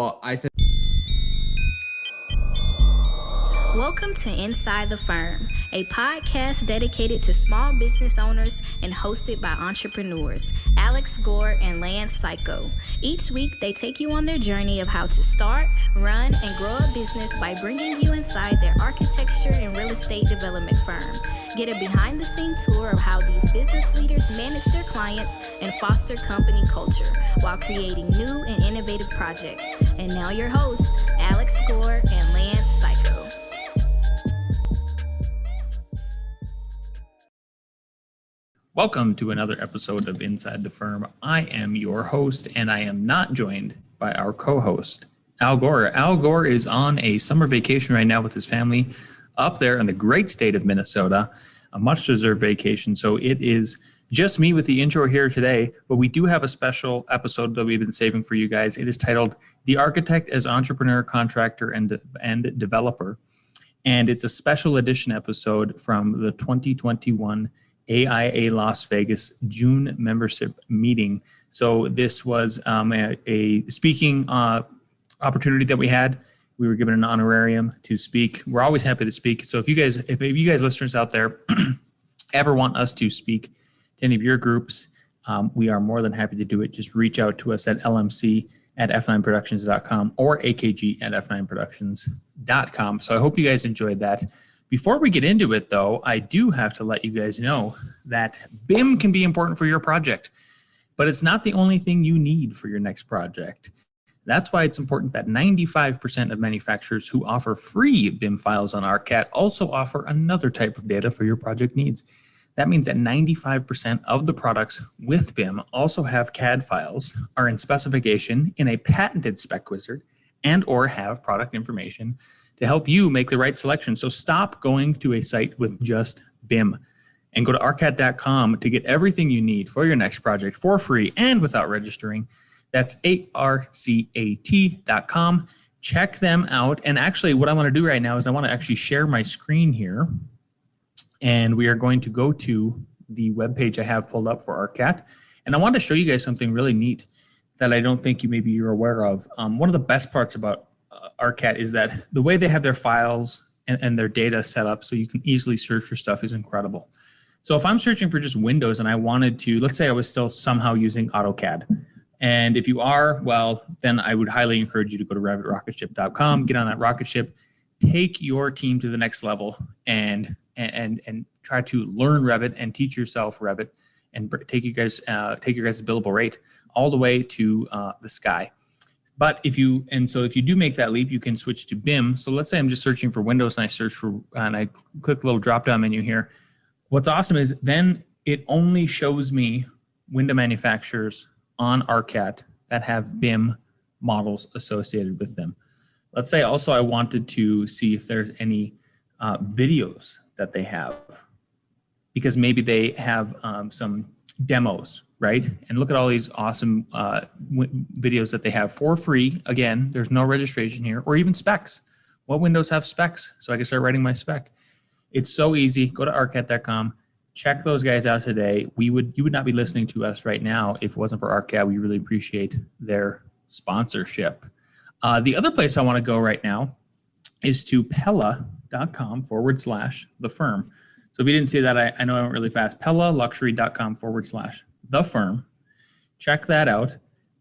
Well, I said. Welcome to Inside the Firm, a podcast dedicated to small business owners and hosted by entrepreneurs, Alex Gore and Lance Cayko. Each week, they take you on their journey of how to start, run, and grow a business by bringing you inside their architecture and real estate development firm. Get a behind-the-scenes tour of how these business leaders manage their clients and foster company culture while creating new and innovative projects. And now your hosts, Alex Gore and Lance Cayko. Welcome to another episode of Inside the Firm. I am your host, and I am not joined by our co-host, Al Gore. Al Gore is on a summer vacation right now with his family up there in the great state of Minnesota, a much-deserved vacation. So it is just me with the intro here today, but we do have a special episode that we've been saving for you guys. It is titled The Architect as Entrepreneur, Contractor, and Developer. And it's a special edition episode from the 2021 AIA Las Vegas June membership meeting. So this was a speaking opportunity that we had. We were given an honorarium to speak. We're always happy to speak. So if you guys listeners out there ever want us to speak to any of your groups, we are more than happy to do it. Just reach out to us at lmc@f9productions.com or akg@f9productions.com. So I hope you guys enjoyed that. Before we get into it, though, I do have to let you guys know that BIM can be important for your project, but it's not the only thing you need for your next project. That's why it's important that 95% of manufacturers who offer free BIM files on ARCAT also offer another type of data for your project needs. That means that 95% of the products with BIM also have CAD files, are in specification in a patented spec wizard, and or have product information to help you make the right selection. So stop going to a site with just BIM and go to arcat.com to get everything you need for your next project for free and without registering. That's arcat.com. Check them out. And actually what I want to do right now is I want to actually share my screen here. And we are going to go to the webpage I have pulled up for ARCAT. And I want to show you guys something really neat that I don't think you're aware of. One of the best parts about ARCAT is that the way they have their files and their data set up so you can easily search for stuff is incredible. So if I'm searching for just Windows and I wanted to, let's say I was still somehow using AutoCAD. And if you are, well, then I would highly encourage you to go to RevitRocketShip.com, get on that rocket ship, take your team to the next level and try to learn Revit and teach yourself Revit and take your guys' billable rate all the way to the sky. But if you do make that leap, you can switch to BIM. So let's say I'm just searching for Windows and I click the little drop-down menu here. What's awesome is then it only shows me window manufacturers on ARCAT that have BIM models associated with them. Let's say also I wanted to see if there's any videos that they have, because maybe they have some demos, right? And look at all these awesome videos that they have for free. Again, there's no registration here, or even specs. What windows have specs? So I can start writing my spec. It's so easy. Go to arcat.com. Check those guys out today. You would not be listening to us right now if it wasn't for ARCAT. We really appreciate their sponsorship. The other place I want to go right now is to pella.com/the firm. So if you didn't see that, I know I went really fast. PellaLuxury.com/the firm. Check that out.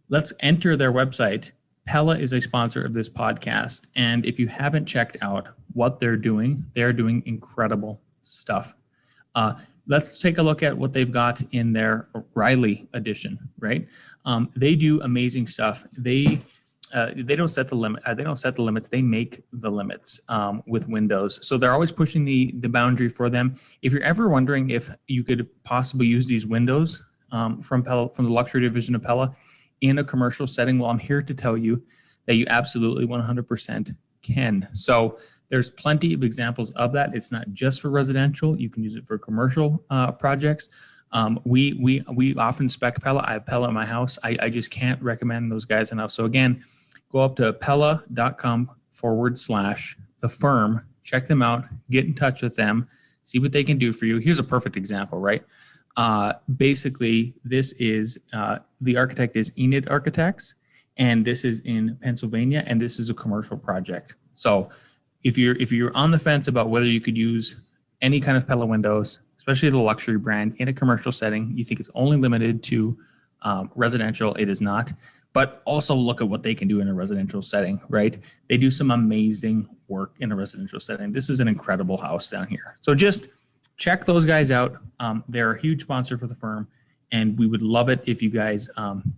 Let's enter their website. Pella is a sponsor of this podcast. And if you haven't checked out what they're doing incredible stuff. Let's take a look at what they've got in their Riley edition, right? They do amazing stuff. They don't set the limit. They don't set the limits. They make the limits with Windows. So they're always pushing the boundary for them. If you're ever wondering if you could possibly use these windows from the luxury division of Pella in a commercial setting, well, I'm here to tell you that you absolutely 100% can. So there's plenty of examples of that. It's not just for residential. You can use it for commercial projects. We often spec Pella. I have Pella in my house. I just can't recommend those guys enough. So again, go up to pella.com/the firm, check them out, get in touch with them, see what they can do for you. Here's a perfect example, right? Basically, this is, the architect is Enid Architects, and this is in Pennsylvania, and this is a commercial project. So if you're on the fence about whether you could use any kind of Pella windows, especially the luxury brand, in a commercial setting, you think it's only limited to residential, it is not. But also look at what they can do in a residential setting, right? They do some amazing work in a residential setting. This is an incredible house down here. So just check those guys out. They're a huge sponsor for the firm, and we would love it if you guys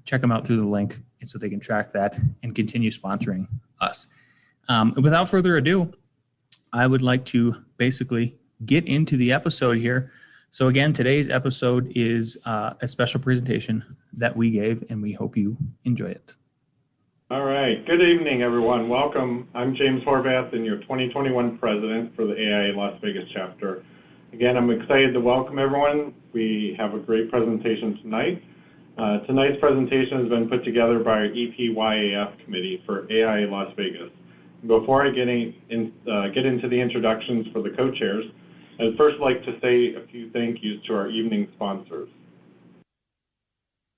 check them out through the link so they can track that and continue sponsoring us. Without further ado, I would like to basically get into the episode here. So again, today's episode is a special presentation that we gave, and we hope you enjoy it. All right. Good evening, everyone. Welcome. I'm James Horvath, and your 2021 president for the AIA Las Vegas chapter. Again, I'm excited to welcome everyone. We have a great presentation tonight. Tonight's presentation has been put together by our EPYAF committee for AIA Las Vegas. Before I get into the introductions for the co-chairs, I'd first like to say a few thank yous to our evening sponsors.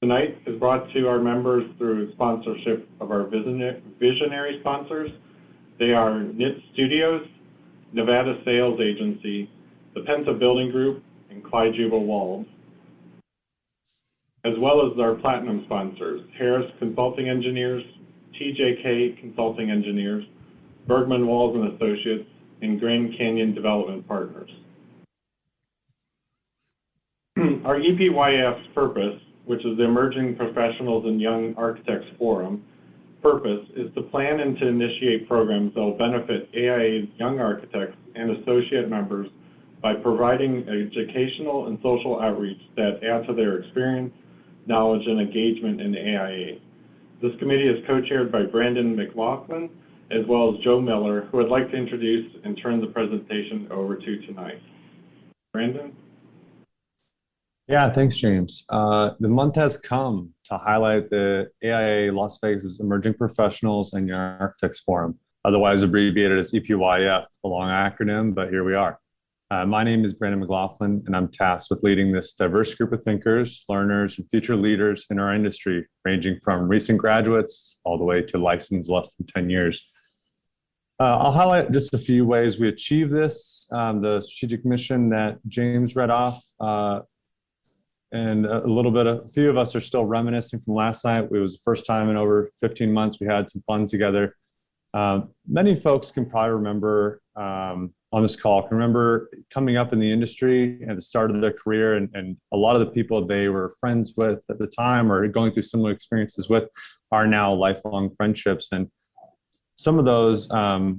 Tonight is brought to our members through sponsorship of our visionary sponsors. They are Knit Studios, Nevada Sales Agency, the Penta Building Group, and Clyde Juba Walls, as well as our platinum sponsors, Harris Consulting Engineers, TJK Consulting Engineers, Bergman Walls and Associates, and Grand Canyon Development Partners. Our EPYF's purpose, which is the Emerging Professionals and Young Architects Forum, purpose is to plan and to initiate programs that will benefit AIA young architects and associate members by providing educational and social outreach that add to their experience, knowledge, and engagement in the AIA. This committee is co-chaired by Brandon McLaughlin, as well as Joe Miller, who I'd like to introduce and turn the presentation over to tonight. Brandon? Yeah, thanks, James. The month has come to highlight the AIA Las Vegas Emerging Professionals and Young Architects Forum, otherwise abbreviated as EPYF, a long acronym, but here we are. My name is Brandon McLaughlin, and I'm tasked with leading this diverse group of thinkers, learners, and future leaders in our industry, ranging from recent graduates all the way to licensed less than 10 years. I'll highlight just a few ways we achieve this, the strategic mission that James read off, and a few of us are still reminiscing from last night. It was the first time in over 15 months we had some fun together. Many folks can probably remember on this call, can remember coming up in the industry at the start of their career, and a lot of the people they were friends with at the time or going through similar experiences with are now lifelong friendships. And some of those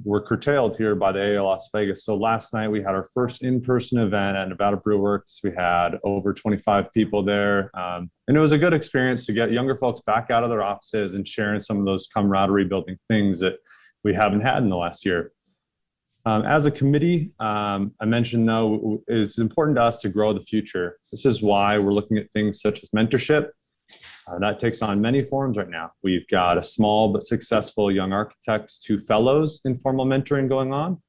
were curtailed here by the AIA Las Vegas. So last night we had our first in-person event at Nevada Brew Works. We had over 25 people there. And it was a good experience to get younger folks back out of their offices and sharing some of those camaraderie building things that we haven't had in the last year. As a committee, I mentioned though, it's important to us to grow the future. This is why we're looking at things such as mentorship. That takes on many forms right now. We've got a small but successful young architects, 2 fellows in formal mentoring going on,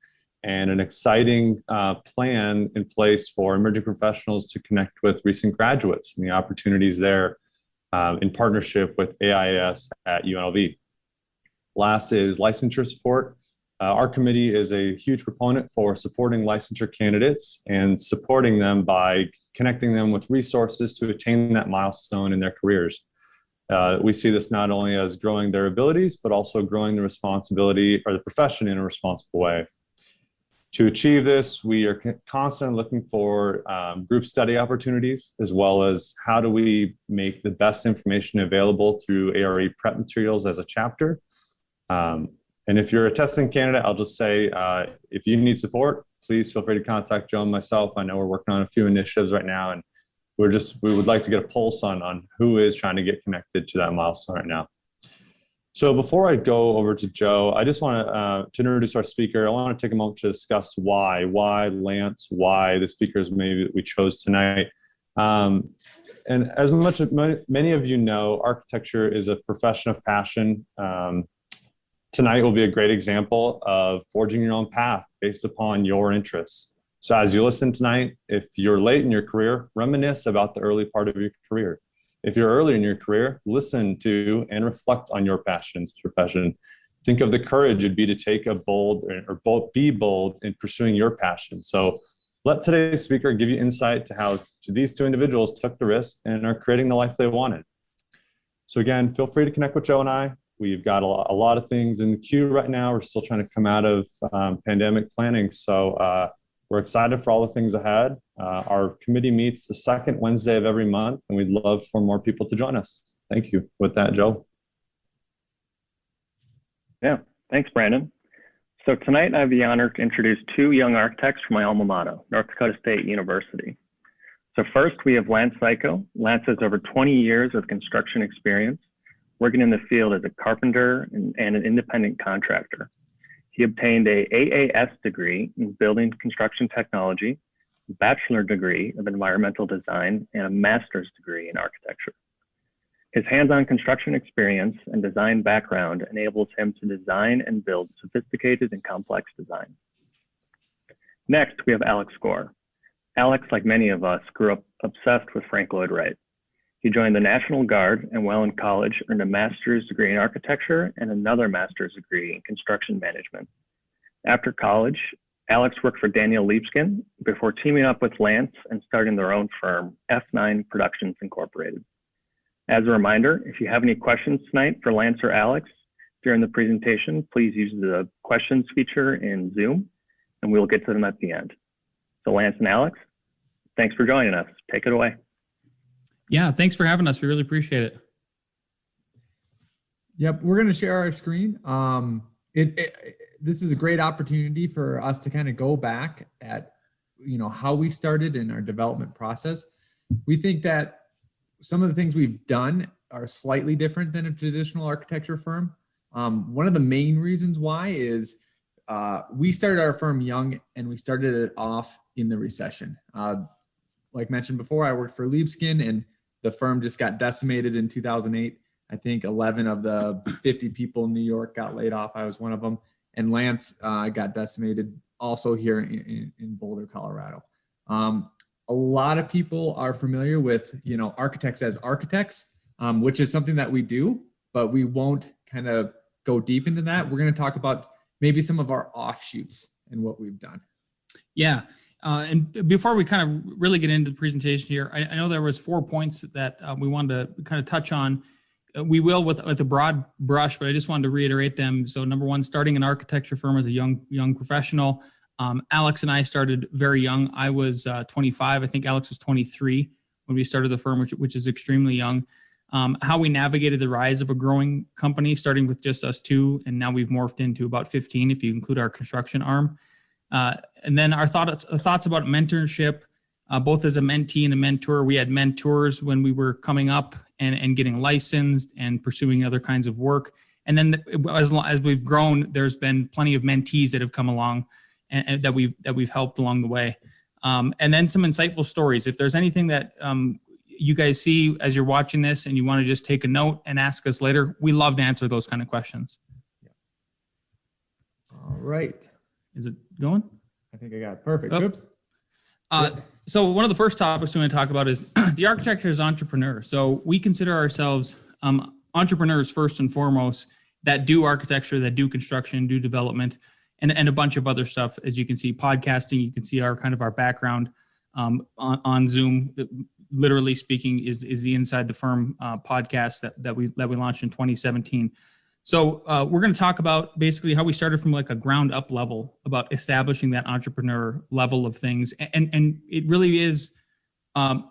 and an exciting plan in place for emerging professionals to connect with recent graduates and the opportunities there in partnership with AIS at UNLV. Last is licensure support. Our committee is a huge proponent for supporting licensure candidates and supporting them by connecting them with resources to attain that milestone in their careers. We see this not only as growing their abilities, but also growing the responsibility or the profession in a responsible way. To achieve this, we are constantly looking for group study opportunities, as well as how do we make the best information available through ARE prep materials as a chapter. And if you're a testing candidate, I'll just say, if you need support, please feel free to contact Joe and myself. I know we're working on a few initiatives right now, and we would like to get a pulse on who is trying to get connected to that milestone right now. So before I go over to Joe, I just want to introduce our speaker. I want to take a moment to discuss why Lance, why the speakers maybe that we chose tonight. And as much as many of you know, architecture is a profession of passion. Tonight will be a great example of forging your own path based upon your interests. So as you listen tonight, if you're late in your career, reminisce about the early part of your career. If you're early in your career, listen to and reflect on your passions, profession. Think of the courage it'd be to take a be bold in pursuing your passion. So let today's speaker give you insight to how these two individuals took the risk and are creating the life they wanted. So again, feel free to connect with Joe and I. We've got a lot of things in the queue right now. We're still trying to come out of pandemic planning. So we're excited for all the things ahead. Our committee meets the second Wednesday of every month, and we'd love for more people to join us. Thank you. With that, Joe. Yeah, thanks, Brandon. So tonight I have the honor to introduce two young architects from my alma mater, North Dakota State University. So first we have Lance Cayko. Lance has over 20 years of construction experience, working in the field as a carpenter and an independent contractor. He obtained a AAS degree in building construction technology, a bachelor degree of environmental design, and a master's degree in architecture. His hands-on construction experience and design background enables him to design and build sophisticated and complex designs. Next, we have Alex Gore. Alex, like many of us, grew up obsessed with Frank Lloyd Wright. He joined the National Guard and while in college earned a master's degree in architecture and another master's degree in construction management. After college, Alex worked for Daniel Liebskin before teaming up with Lance and starting their own firm, F9 Productions Incorporated. As a reminder, if you have any questions tonight for Lance or Alex during the presentation, please use the questions feature in Zoom and we'll get to them at the end. So Lance and Alex, thanks for joining us. Take it away. Yeah, thanks for having us. We really appreciate it. Yep, we're going to share our screen. This is a great opportunity for us to kind of go back at, how we started in our development process. We think that some of the things we've done are slightly different than a traditional architecture firm. One of the main reasons why is we started our firm young and we started it off in the recession. Like mentioned before, I worked for Liebskin and the firm just got decimated in 2008. I think 11 of the 50 people in New York got laid off. I was one of them. And Lance got decimated also here in Boulder, Colorado. A lot of people are familiar with, architects as architects, which is something that we do, but we won't kind of go deep into that. We're going to talk about maybe some of our offshoots and what we've done. Yeah. And before we kind of really get into the presentation here, I know there was 4 points that we wanted to kind of touch on. We will with a broad brush, but I just wanted to reiterate them. So number one, starting an architecture firm as a young professional. Alex and I started very young. I was 25. I think Alex was 23 when we started the firm, which is extremely young. How we navigated the rise of a growing company, starting with just us two, and now we've morphed into about 15 if you include our construction arm. And then our thoughts about mentorship, both as a mentee and a mentor. We had mentors when we were coming up and getting licensed and pursuing other kinds of work. And then as we've grown, there's been plenty of mentees that have come along and that we've helped along the way. And then some insightful stories. If there's anything that you guys see as you're watching this and you want to just take a note and ask us later, we love to answer those kind of questions. All right. Is it going? I think I got it. Perfect. Oh. Oops. So one of the first topics we want to talk about is the architect as entrepreneur. So we consider ourselves entrepreneurs first and foremost that do architecture, that do construction, do development, and a bunch of other stuff. As you can see, podcasting, you can see our background on Zoom. Literally speaking is the Inside the Firm podcast that we launched in 2017. So we're going to talk about basically how we started from like a ground up level about establishing that entrepreneur level of things. And it really is a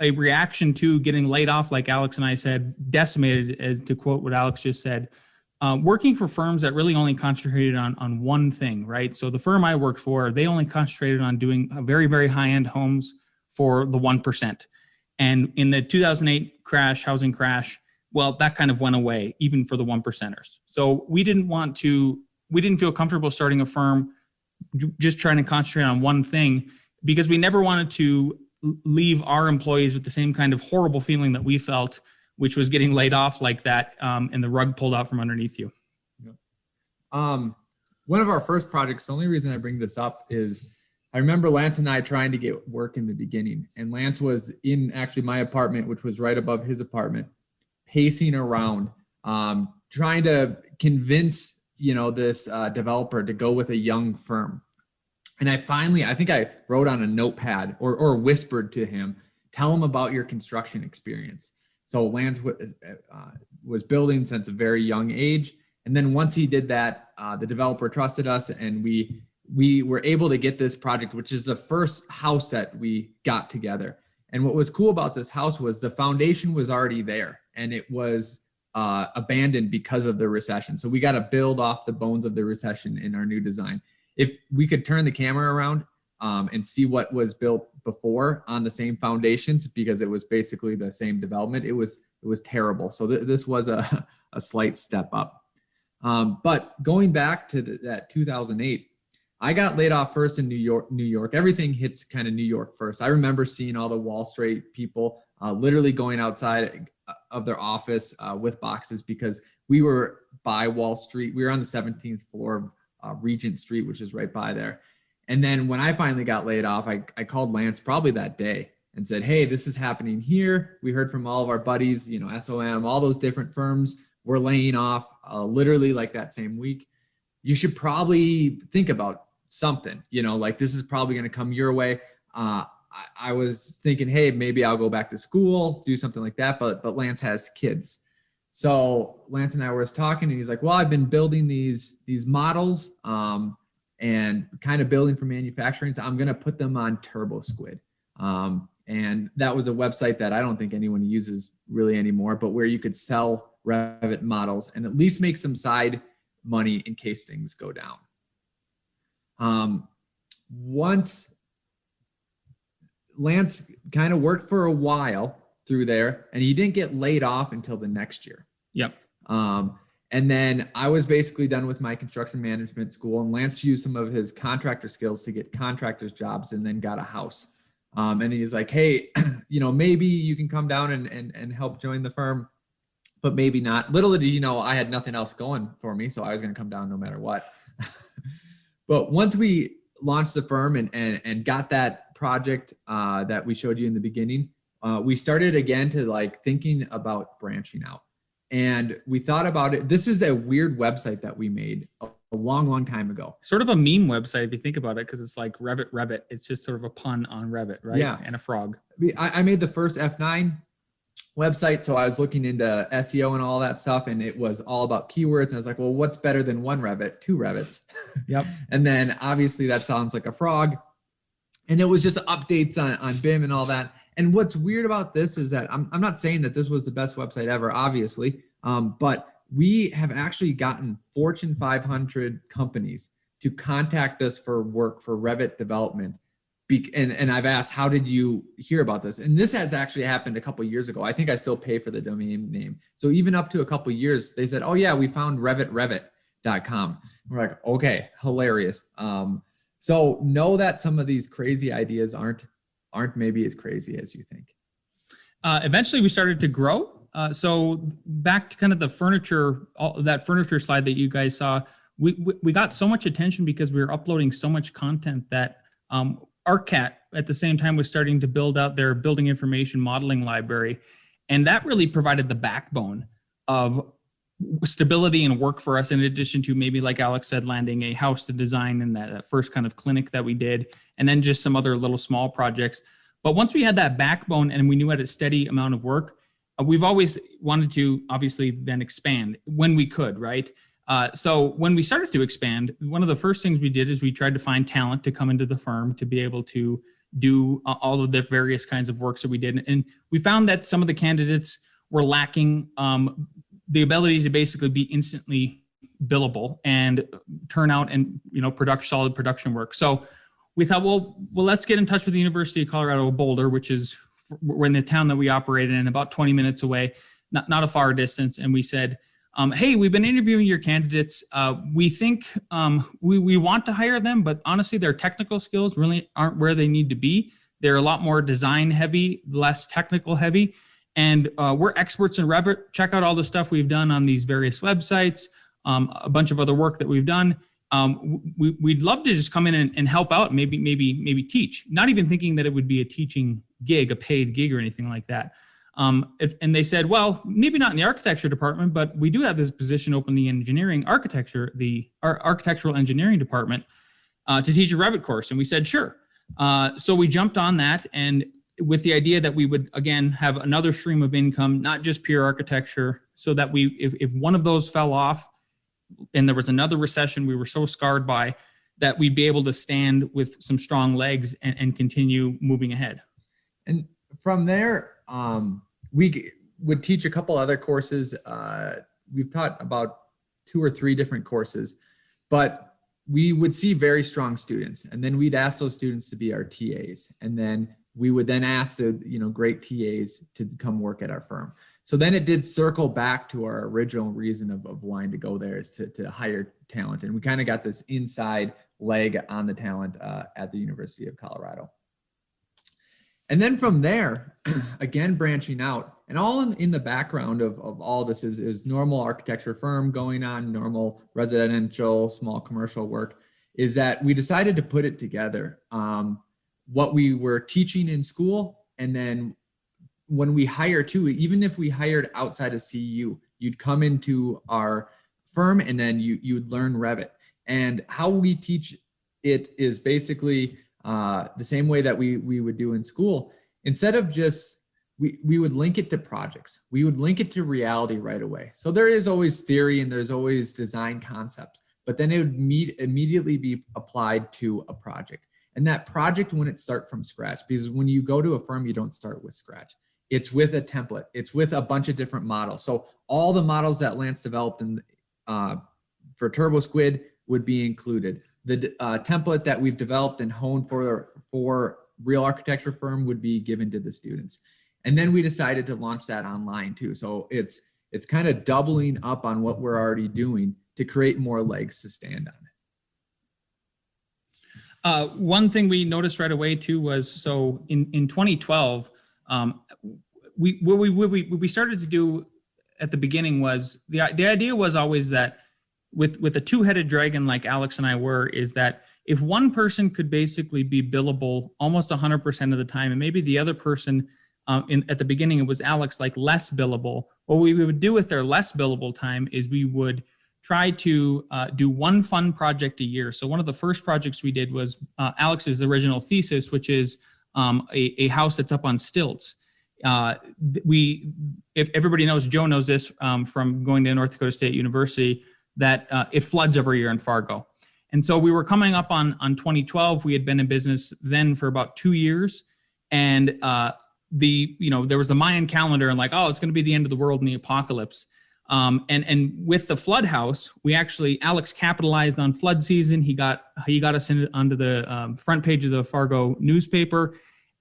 reaction to getting laid off, like Alex and I said, decimated, as to quote what Alex just said, working for firms that really only concentrated on one thing, right? So the firm I worked for, they only concentrated on doing very, very high-end homes for the 1%. And in the 2008 housing crash, well, that kind of went away, even for the 1%ers. So we didn't feel comfortable starting a firm just trying to concentrate on one thing, because we never wanted to leave our employees with the same kind of horrible feeling that we felt, which was getting laid off like that and the rug pulled out from underneath you. One of our first projects, the only reason I bring this up is I remember Lance and I trying to get work in the beginning, and Lance was in actually my apartment, which was right above his apartment, pacing around, trying to convince, this developer to go with a young firm. And I think I wrote on a notepad or whispered to him, tell him about your construction experience. So Lance was building since a very young age. And then once he did that, the developer trusted us, and we were able to get this project, which is the first house that we got together. And what was cool about this house was the foundation was already there, and it was abandoned because of the recession. So we got to build off the bones of the recession in our new design. If we could turn the camera around and see what was built before on the same foundations, because it was basically the same development, it was terrible. So this was a slight step up. But going back to that 2008, I got laid off first in New York. Everything hits kind of New York first. I remember seeing all the Wall Street people literally going outside of their office with boxes, because we were by Wall Street. We were on the 17th floor of Regent Street, which is right by there. And then when I finally got laid off, I called Lance probably that day and said, hey, this is happening here. We heard from all of our buddies, SOM, all those different firms were laying off literally like that same week. You should probably think about something, this is probably going to come your way. I was thinking, hey, maybe I'll go back to school, do something like that. But Lance has kids. So Lance and I were talking, and he's like, well, I've been building these models and kind of building for manufacturing. So I'm going to put them on TurboSquid. And that was a website that I don't think anyone uses really anymore, but where you could sell Revit models and at least make some side money in case things go down. Once Lance kind of worked for a while through there, and he didn't get laid off until the next year. Yep. And then I was basically done with my construction management school, and Lance used some of his contractor skills to get contractors jobs, and then got a house. And he's like, hey, maybe you can come down and help join the firm, but maybe not. Little did you know, I had nothing else going for me, so I was going to come down no matter what. But once we launched the firm and got that project that we showed you in the beginning, we started again to thinking about branching out. And we thought about it. This is a weird website that we made a long, long time ago. Sort of a meme website if you think about it, because it's like Revit. It's just sort of a pun on Revit, right? Yeah. And a frog. I made the first F9 website. So I was looking into SEO and all that stuff, and it was all about keywords. And I was like, well, what's better than one Revit? Two Revits. Yep. And then obviously that sounds like a frog. And it was just updates on BIM and all that. And what's weird about this is that I'm not saying that this was the best website ever, obviously, but we have actually gotten Fortune 500 companies to contact us for work for Revit development. And I've asked, how did you hear about this? And this has actually happened a couple of years ago. I think I still pay for the domain name. So even up to a couple of years, they said, oh yeah, we found Revit.com. We're like, okay, hilarious. So know that some of these crazy ideas aren't maybe as crazy as you think. Eventually we started to grow. So back to kind of the furniture, that furniture slide that you guys saw, we got so much attention because we were uploading so much content that ArcCat at the same time was starting to build out their building information modeling library. And that really provided the backbone of stability and work for us, in addition to maybe, like Alex said, landing a house to design and that first kind of clinic that we did, and then just some other little small projects. But once we had that backbone and we knew at a steady amount of work, we've always wanted to obviously then expand when we could, right? So when we started to expand, one of the first things we did is we tried to find talent to come into the firm to be able to do all of the various kinds of works that we did. And we found that some of the candidates were lacking the ability to basically be instantly billable and turn out and solid production work. So we thought, well, let's get in touch with the University of Colorado Boulder, which is we're in the town that we operate in, about 20 minutes away, not a far distance. And we said, hey, we've been interviewing your candidates. We think we want to hire them, but honestly, their technical skills really aren't where they need to be. They're a lot more design heavy, less technical heavy. And we're experts in Revit. Check out all the stuff we've done on these various websites, a bunch of other work that we've done. we'd love to just come in and help out, maybe teach, not even thinking that it would be a teaching gig, a paid gig or anything like that. And they said, well, maybe not in the architecture department, but we do have this position open in the engineering architecture, our architectural engineering department, to teach a Revit course. And we said, sure. So we jumped on that, and with the idea that we would, again, have another stream of income, not just pure architecture, so that if one of those fell off and there was another recession we were so scarred by, that we'd be able to stand with some strong legs and continue moving ahead. And from there, we would teach a couple other courses. We've taught about 2 or 3 different courses, but we would see very strong students, and then we'd ask those students to be our TAs, and then we would then ask the great TAs to come work at our firm. So then it did circle back to our original reason of wanting to go there, is to hire talent, and we kind of got this inside leg on the talent at the University of Colorado. And then from there, again, branching out, and all in the background of all this is normal architecture firm going on, normal residential, small commercial work, is that we decided to put it together. What we were teaching in school, and then when we hire too, even if we hired outside of CU, you'd come into our firm and then you'd learn Revit. And how we teach it is basically the same way that we would do in school. Instead of just, we would link it to projects. We would link it to reality right away. So there is always theory and there's always design concepts, but then it would immediately be applied to a project. And that project wouldn't start from scratch, because when you go to a firm, you don't start with scratch. It's with a template. It's with a bunch of different models. So all the models that Lance developed for Turbo Squid would be included. The template that we've developed and honed for Real Architecture Firm would be given to the students. And then we decided to launch that online too. So it's kind of doubling up on what we're already doing to create more legs to stand on. One thing we noticed right away too was, so in 2012, what we started to do at the beginning was, the idea was always that with a 2-headed dragon like Alex and I were, is that if one person could basically be billable almost 100% of the time, and maybe the other person at the beginning, it was Alex, like less billable, what we would do with their less billable time is we would try to do one fun project a year. So one of the first projects we did was Alex's original thesis, which is a house that's up on stilts. If everybody knows, Joe knows this from going to North Dakota State University, that it floods every year in Fargo. And so we were coming up on 2012. We had been in business then for about 2 years. And there was the Mayan calendar and like, oh, it's going to be the end of the world and the apocalypse. And with the flood house, Alex capitalized on flood season. He got us onto the front page of the Fargo newspaper.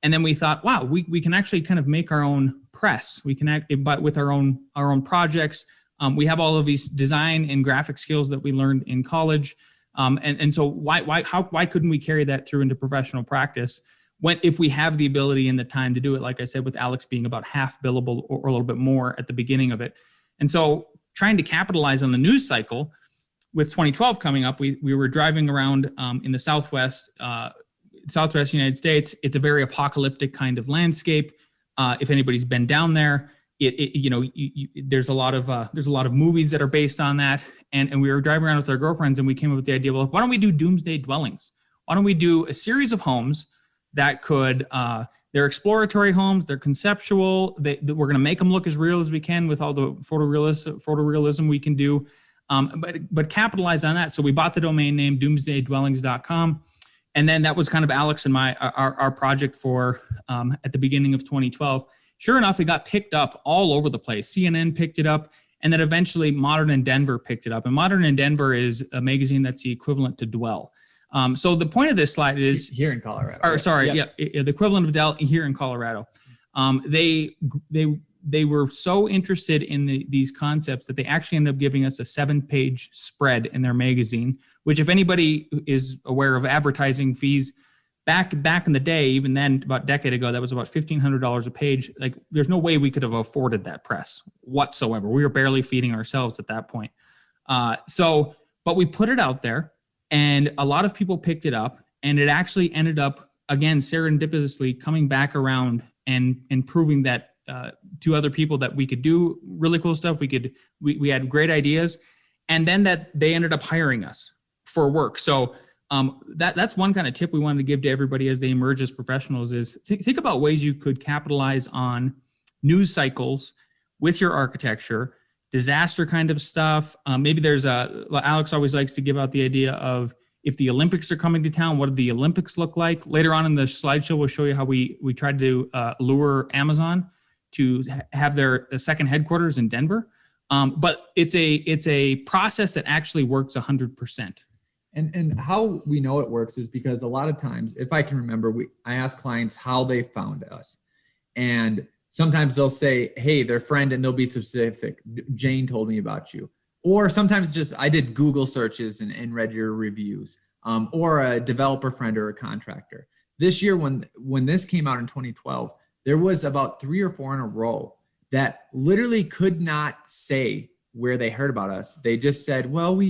And then we thought, wow, we can actually kind of make our own press. We can but with our own projects. We have all of these design and graphic skills that we learned in college. And so why couldn't we carry that through into professional practice if we have the ability and the time to do it? Like I said, with Alex being about half billable or a little bit more at the beginning of it. And so trying to capitalize on the news cycle with 2012 coming up, we were driving around in the Southwest United States. It's a very apocalyptic kind of landscape. If anybody's been down there, there's a lot of movies that are based on that. And we were driving around with our girlfriends and we came up with the idea, well, why don't we do doomsday dwellings? Why don't we do a series of homes that could, they're exploratory homes, they're conceptual, we're going to make them look as real as we can with all the photorealism we can do, but capitalize on that. So we bought the domain name doomsdaydwellings.com. And then that was kind of Alex and our project for at the beginning of 2012. Sure enough, it got picked up all over the place. CNN picked it up, and then eventually Modern in Denver picked it up. And Modern in Denver is a magazine that's the equivalent to Dwell. So the point of this slide is here in Colorado. Or sorry, yeah, the equivalent of Dell here in Colorado. They were so interested in these concepts that they actually ended up giving us a 7-page spread in their magazine. Which, if anybody is aware of advertising fees, back in the day, even then, about a decade ago, that was about $1,500 a page. Like, there's no way we could have afforded that press whatsoever. We were barely feeding ourselves at that point. But we put it out there. And a lot of people picked it up, and it actually ended up, again, serendipitously coming back around and proving that to other people that we could do really cool stuff. We had great ideas, and then that they ended up hiring us for work. So that's one kind of tip we wanted to give to everybody as they emerge as professionals is think about ways you could capitalize on news cycles with your architecture, disaster kind of stuff. Maybe there's Alex always likes to give out the idea of if the Olympics are coming to town, what do the Olympics look like? Later on in the slideshow, we'll show you how we tried to lure Amazon to have their second headquarters in Denver. But it's a process that actually works 100%. And how we know it works is because a lot of times, if I can remember, I ask clients how they found us. And sometimes they'll say, hey, their friend, and they'll be specific. Jane told me about you. Or sometimes just I did Google searches and read your reviews, or a developer friend or a contractor. This year, when this came out in 2012, there was about 3 or 4 in a row that literally could not say where they heard about us. They just said, well,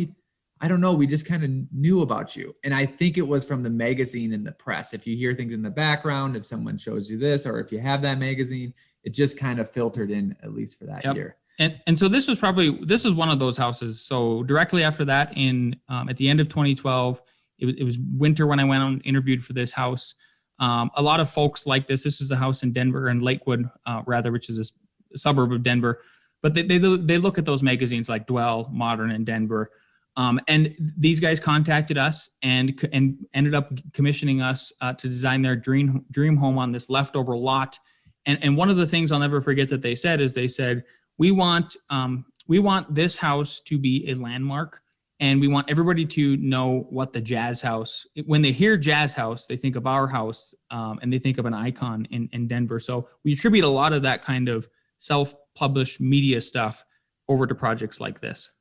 I don't know, we just kind of knew about you. And I think it was from the magazine and the press. If you hear things in the background, if someone shows you this, or if you have that magazine, it just kind of filtered in, at least for that year. And so this was one of those houses. So directly after that, at the end of 2012, it was winter when I went on and interviewed for this house. A lot of folks like this. This is a house in Denver, and Lakewood, which is a suburb of Denver. But they look at those magazines like Dwell, Modern, and Denver. And these guys contacted us and ended up commissioning us to design their dream home on this leftover lot. And one of the things I'll never forget that they said, we want this house to be a landmark, and we want everybody to know what the Jazz House, when they hear Jazz House, they think of our house, and they think of an icon in Denver. So we attribute a lot of that kind of self-published media stuff over to projects like this.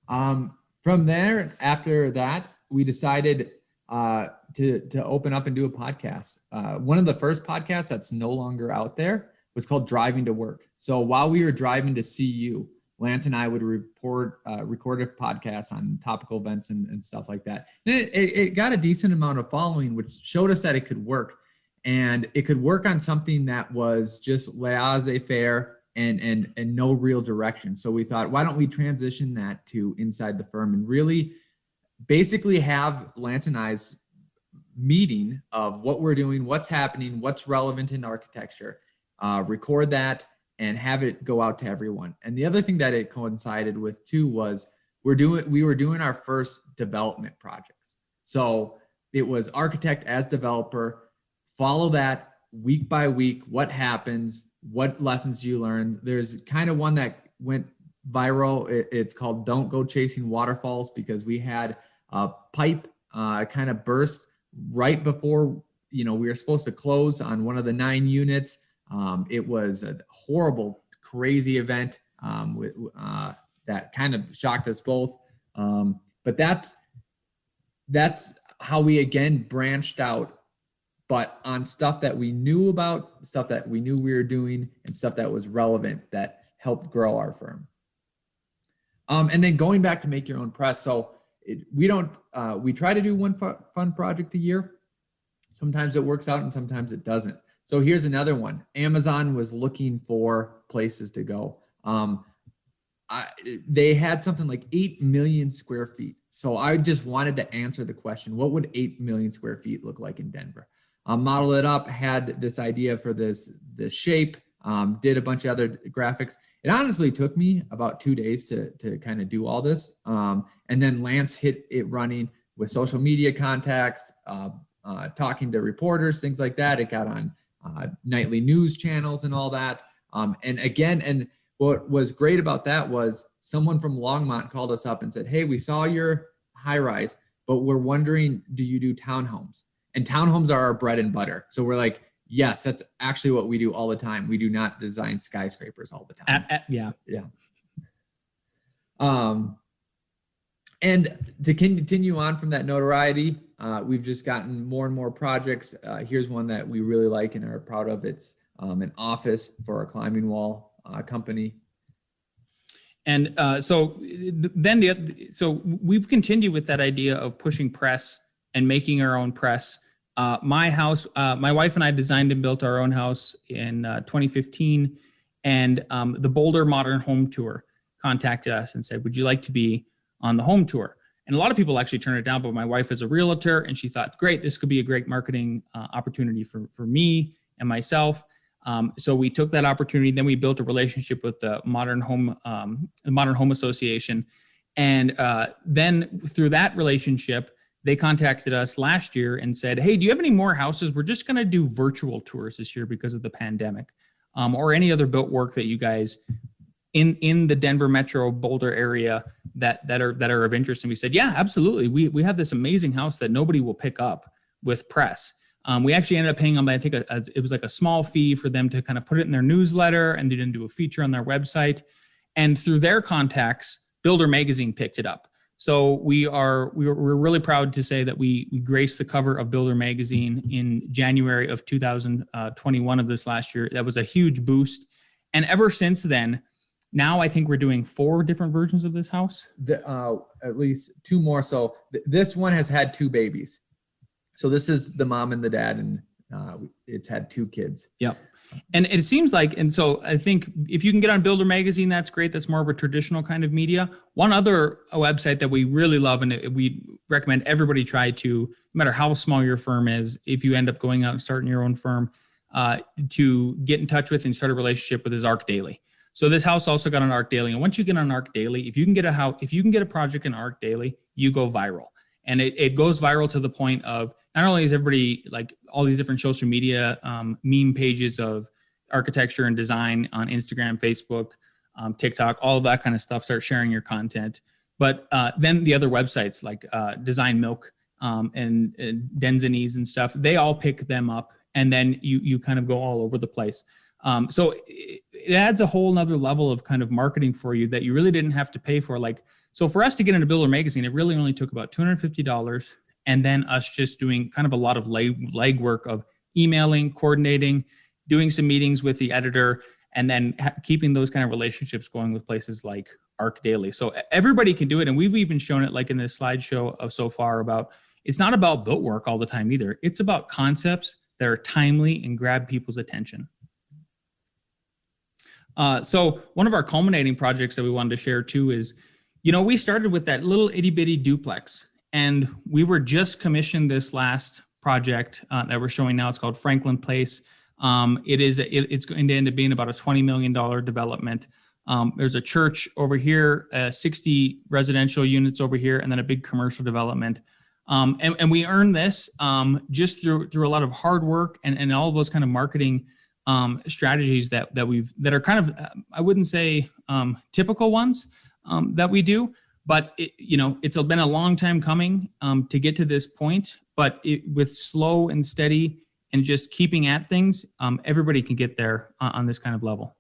From there, after that, we decided to open up and do a podcast. One of the first podcasts that's no longer out there was called Driving to Work. So while we were driving to see you, Lance and I would record a podcast on topical events and stuff like that. And it got a decent amount of following, which showed us that it could work. And it could work on something that was just laissez-faire and no real direction. So we thought, why don't we transition that to Inside the Firm and really basically have Lance and I's meeting of what we're doing, what's happening, what's relevant in architecture, record that and have it go out to everyone. And the other thing that it coincided with too was we were doing our first development projects. So it was architect as developer, follow that week by week, what happens, what lessons you learn. There's kind of one that went viral. It's called Don't Go Chasing Waterfalls, because we had a pipe kind of burst right before, we were supposed to close on one of the 9 units. It was a horrible, crazy event that kind of shocked us both. But that's how we again branched out, but on stuff that we knew about, stuff that we knew we were doing, and stuff that was relevant that helped grow our firm. And then going back to make your own press. So we try to do one fun project a year. Sometimes it works out and sometimes it doesn't. So here's another one. Amazon was looking for places to go. They had something like 8 million square feet. So I just wanted to answer the question, what would 8 million square feet look like in Denver? Model it up, had this idea for this shape, did a bunch of other graphics. It honestly took me about 2 days to kind of do all this. And then Lance hit it running with social media contacts, talking to reporters, things like that. It got on nightly news channels and all that. And what was great about that was someone from Longmont called us up and said, hey, we saw your high rise, but we're wondering, do you do townhomes? And townhomes are our bread and butter. So we're like, yes, that's actually what we do all the time. We do not design skyscrapers all the time. Yeah. And to continue on from that notoriety, we've just gotten more and more projects. Here's one that we really like and are proud of. It's an office for a climbing wall company. And so we've continued with that idea of pushing press and making our own press. My house, my wife and I designed and built our own house in 2015, and the Boulder Modern Home Tour contacted us and said, would you like to be on the home tour? And a lot of people actually turned it down, but my wife is a realtor and she thought, great, this could be a great marketing opportunity for me and myself. So we took that opportunity. Then we built a relationship with the Modern Home Association. And then through that relationship, they contacted us last year and said, hey, do you have any more houses? We're just going to do virtual tours this year because of the pandemic, or any other built work that you guys in the Denver metro Boulder area that are of interest. And we said, yeah, absolutely. We have this amazing house that nobody will pick up with press. We actually ended up paying them, I think it was like a small fee for them to kind of put it in their newsletter, and they didn't do a feature on their website. And through their contacts, Builder Magazine picked it up. So we're really proud to say that we graced the cover of Builder Magazine in January of 2021 of this last year. That was a huge boost. And ever since then, now I think we're doing 4 different versions of this house. At least 2 more. So this one has had 2 babies. So this is the mom and the dad, and it's had 2 kids. Yep. And it seems like, and so I think if you can get on Builder Magazine, that's great. That's more of a traditional kind of media. One other website that we really love, and we recommend everybody try to, no matter how small your firm is, if you end up going out and starting your own firm, to get in touch with and start a relationship with, is Arc Daily. So this house also got on Arc Daily. And once you get on Arc Daily, if you can get a project in Arc Daily, you go viral. And it goes viral to the point of, not only is everybody, like all these different social media meme pages of architecture and design on Instagram, Facebook, TikTok, all of that kind of stuff, start sharing your content. But then the other websites like Design Milk and Denzinese and stuff, they all pick them up, and then you kind of go all over the place. So it adds a whole nother level of kind of marketing for you that you really didn't have to pay for. Like, so for us to get into Builder Magazine, it really only took about $250, and then us just doing kind of a lot of legwork of emailing, coordinating, doing some meetings with the editor, and then keeping those kind of relationships going with places like Arc Daily. So everybody can do it. And we've even shown it, like in this slideshow of so far, about, it's not about built work all the time either. It's about concepts that are timely and grab people's attention. So one of our culminating projects that we wanted to share too is, we started with that little itty bitty duplex, and we were just commissioned this last project that we're showing now. It's called Franklin Place. It's going to end up being about a $20 million development. There's a church over here, 60 residential units over here, and then a big commercial development. And we earned this just through a lot of hard work and all of those kind of marketing strategies that are kind of, I wouldn't say typical ones that we do, but it's been a long time coming to get to this point. But with slow and steady and just keeping at things, everybody can get there on this kind of level.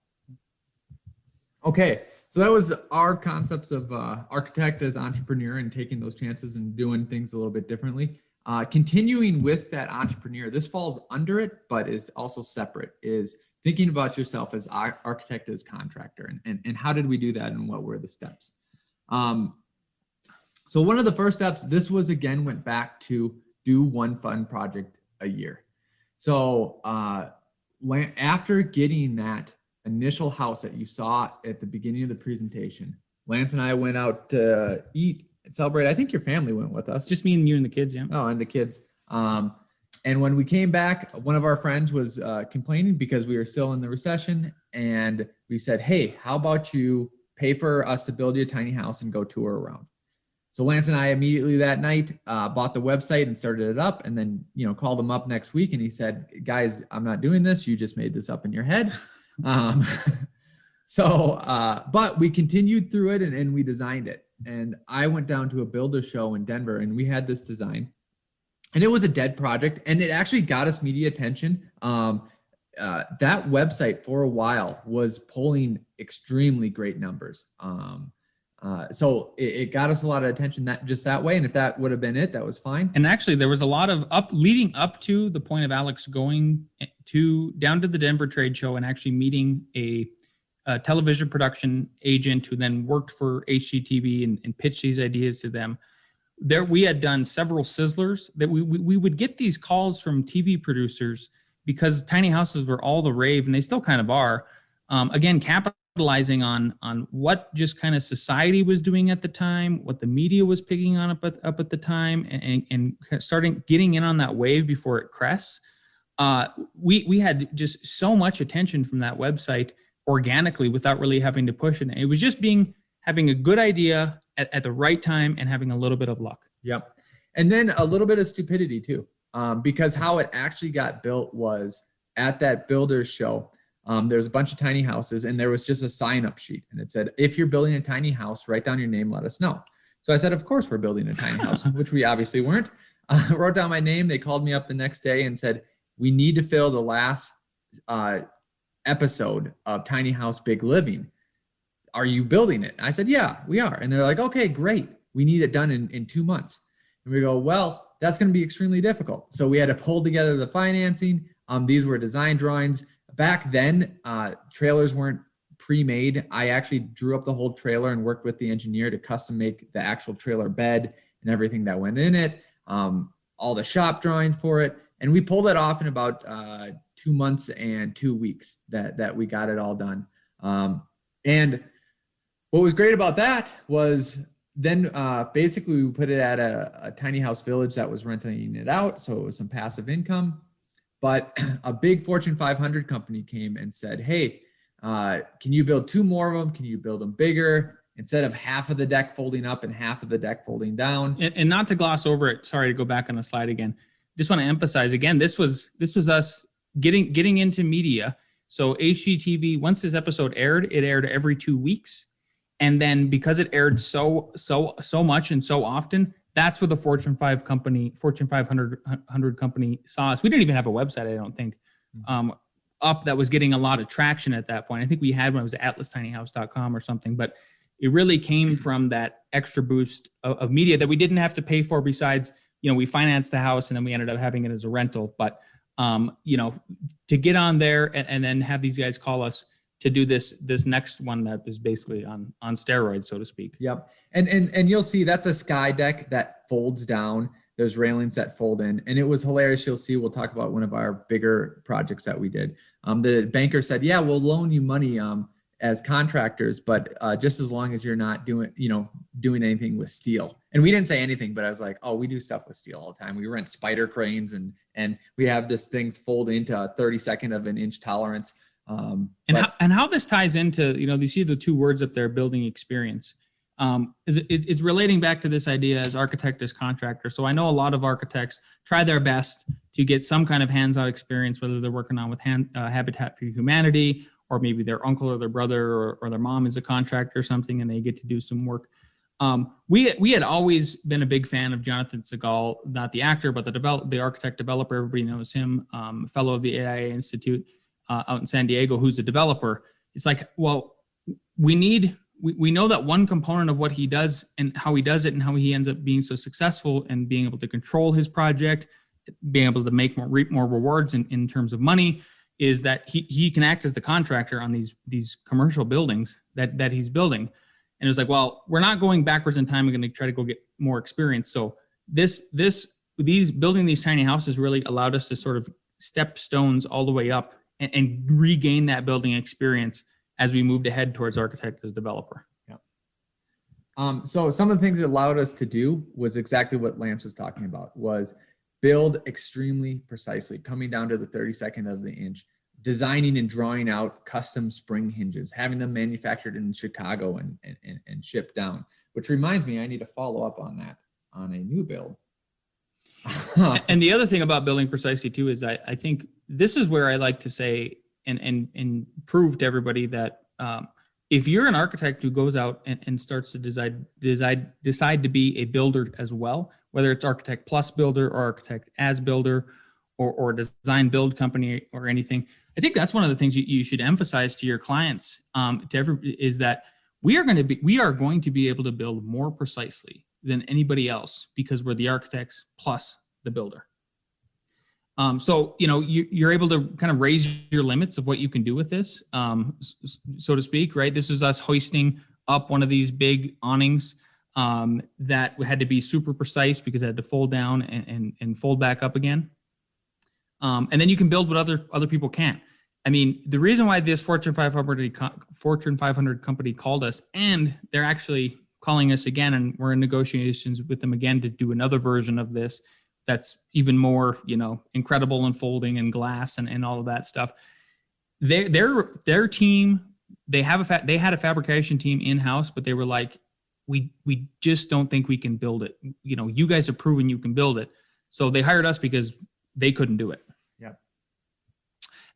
Okay, so that was our concepts of architect as entrepreneur and taking those chances and doing things a little bit differently. Continuing with that entrepreneur, this falls under it, but is also separate, is thinking about yourself as architect as contractor, and how did we do that, and what were the steps? So one of the first steps, this was, again, went back to do one fun project a year. So after getting that initial house that you saw at the beginning of the presentation, Lance and I went out to eat and celebrate. I think your family went with us. Just me and you and the kids, yeah. Oh, and the kids. And when we came back, one of our friends was complaining because we were still in the recession. And we said, hey, how about you pay for us to build you a tiny house and go tour around? So Lance and I immediately that night bought the website and started it up, and then, called him up next week, and he said, guys, I'm not doing this. You just made this up in your head. But we continued through it and we designed it. And I went down to a builder show in Denver, and we had this design, and it was a dead project, and it actually got us media attention. That website for a while was pulling extremely great numbers. So it got us a lot of attention that way. And if that would have been it, that was fine. And actually there was a lot of leading up to the point of Alex going down to the Denver trade show and actually meeting a a television production agent who then worked for HGTV and pitched these ideas to them. There, we had done several sizzlers that we would get these calls from TV producers because tiny houses were all the rave, and they still kind of are. Again, capitalizing on what just kind of society was doing at the time, what the media was picking on up at the time, and starting getting in on that wave before it crests. We had just so much attention from that website organically without really having to push it. It was just having a good idea at the right time and having a little bit of luck. Yep. And then a little bit of stupidity too, because how it actually got built was at that builder's show. There's a bunch of tiny houses and there was just a sign-up sheet and it said, if you're building a tiny house, write down your name, let us know. So I said, of course we're building a tiny house, which we obviously weren't. Wrote down my name. They called me up the next day and said, we need to fill the last episode of Tiny House Big Living. Are you building it? I said, yeah, we are. And they're like, okay, great. We need it done in 2 months. And we go, well, that's going to be extremely difficult. So we had to pull together the financing. These were design drawings. Back then, trailers weren't pre-made. I actually drew up the whole trailer and worked with the engineer to custom make the actual trailer bed and everything that went in it, all the shop drawings for it. And we pulled it off in about 2 months and 2 weeks that we got it all done. And what was great about that was then basically we put it at a tiny house village that was renting it out. So it was some passive income. But a big Fortune 500 company came and said, hey, can you build 2 more of them? Can you build them bigger? Instead of half of the deck folding up and half of the deck folding down. And not to gloss over it, sorry to go back on the slide again. Just want to emphasize again, this was us getting into media. So HGTV, once this episode aired, it aired every 2 weeks. And then because it aired so much and so often, that's where the Fortune 500 company saw us. We didn't even have a website, I don't think, up that was getting a lot of traction at that point. I think we had one, it was atlastinyhouse.com or something, but it really came from that extra boost of media that we didn't have to pay for besides, we financed the house and then we ended up having it as a rental. But, to get on there and then have these guys call us to do this next one that is basically on steroids, so to speak. Yep. And you'll see that's a sky deck that folds down. There's railings that fold in. And it was hilarious. You'll see, we'll talk about one of our bigger projects that we did. The banker said, yeah, we'll loan you money as contractors, but just as long as you're not doing anything with steel. And we didn't say anything, but I was like, oh, we do stuff with steel all the time. We rent spider cranes and we have this things fold into a 32nd of an inch tolerance. How this ties into, you see the 2 words up there, building experience. It's relating back to this idea as architect as contractor. So I know a lot of architects try their best to get some kind of hands-on experience, whether they're working on with Habitat for Humanity, or maybe their uncle or their brother or their mom is a contractor or something, and they get to do some work. We had always been a big fan of Jonathan Segal, not the actor, but the architect developer. Everybody knows him, fellow of the AIA Institute out in San Diego, who's a developer. It's like, well, we know that one component of what he does and how he does it and how he ends up being so successful and being able to control his project, being able to reap more rewards in terms of money, is that he can act as the contractor on these commercial buildings that he's building. And it was like, well, we're not going backwards in time. We're going to try to go get more experience. So building these tiny houses really allowed us to sort of step stones all the way up and regain that building experience as we moved ahead towards architect as developer. Yeah. So some of the things it allowed us to do was exactly what Lance was talking about, was build extremely precisely, coming down to the 32nd of the inch, designing and drawing out custom spring hinges, having them manufactured in Chicago and shipped down, which reminds me, I need to follow up on that on a new build. And the other thing about building precisely too is I think this is where I like to say and prove to everybody that if you're an architect who goes out and starts to decide to be a builder as well, whether it's architect plus builder or architect as builder or design build company or anything, I think that's one of the things you should emphasize to your clients, is that we are going to be able to build more precisely than anybody else because we're the architects plus the builder. So, you're able to kind of raise your limits of what you can do with this, so to speak, right? This is us hoisting up one of these big awnings that had to be super precise because it had to fold down and fold back up again. And then you can build what other people can't. I mean, the reason why this Fortune 500 company called us, and they're actually calling us again, and we're in negotiations with them again to do another version of this that's even more, incredible and folding and glass and all of that stuff. Their team, they had a fabrication team in-house, but they were like, we just don't think we can build it. You guys have proven you can build it. So they hired us because they couldn't do it. Yeah.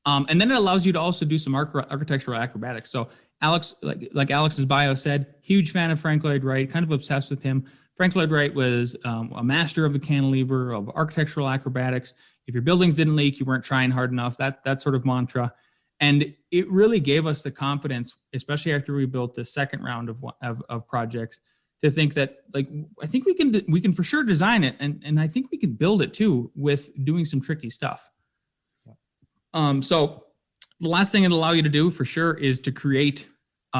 And then it allows you to also do some architectural acrobatics. So Alex, like Alex's bio said, huge fan of Frank Lloyd Wright, kind of obsessed with him. Frank Lloyd Wright was a master of the cantilever, of architectural acrobatics. If your buildings didn't leak, you weren't trying hard enough, that sort of mantra. And it really gave us the confidence, especially after we built the second round of projects, to think that, I think we can for sure design it, and I think we can build it too with doing some tricky stuff. So the last thing it'll allow you to do for sure is to create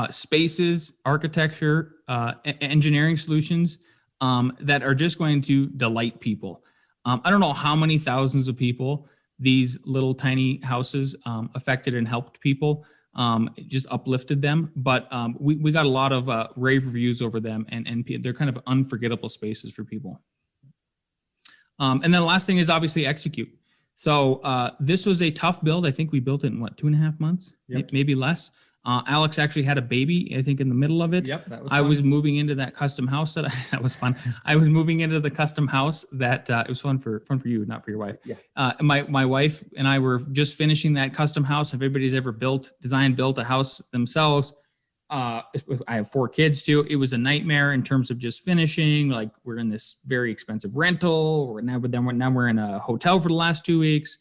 spaces, architecture, engineering solutions that are just going to delight people. I don't know how many thousands of people these little tiny houses affected and helped people, just uplifted them. But we got a lot of rave reviews over them, and they're kind of unforgettable spaces for people. And then the last thing is obviously execute. So this was a tough build. I think we built it in 2.5 months, yep. Maybe less. Alex actually had a baby, I think, in the middle of it. Yep, that was I fun. was moving into that custom house that was fun. I was moving into the custom house that it was fun for you, not for your wife. Yeah. My wife and I were just finishing that custom house. If everybody's ever built a house themselves, I have 4 kids too. It was a nightmare in terms of just finishing. Like, we're in this very expensive rental. Now we're in a hotel for the last 2 weeks.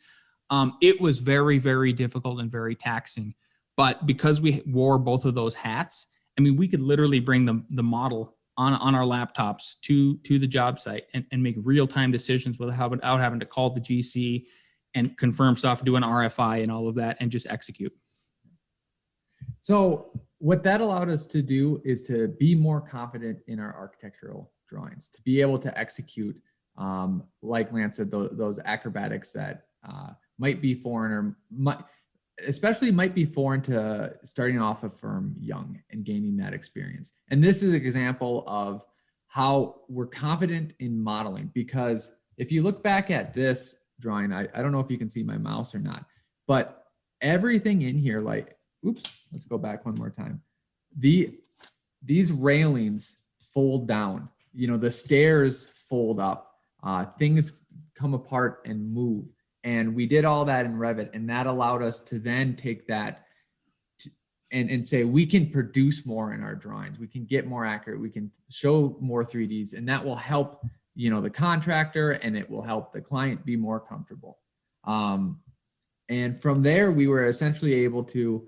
It was very, very difficult and very taxing. But because we wore both of those hats, I mean, we could literally bring the model on our laptops to the job site and make real-time decisions without having to call the GC and confirm stuff, do an RFI and all of that, and just execute. So what that allowed us to do is to be more confident in our architectural drawings, to be able to execute, like Lance said, those acrobatics that might be foreign or might be foreign to starting off a firm young and gaining that experience. And this is an example of how we're confident in modeling, because if you look back at this drawing, I don't know if you can see my mouse or not, but everything in here, let's go back one more time. These railings fold down, the stairs fold up, things come apart and move. And we did all that in Revit, and that allowed us to then take that and say, we can produce more in our drawings. We can get more accurate. We can show more 3Ds, and that will help, the contractor, and it will help the client be more comfortable. And from there, we were essentially able to,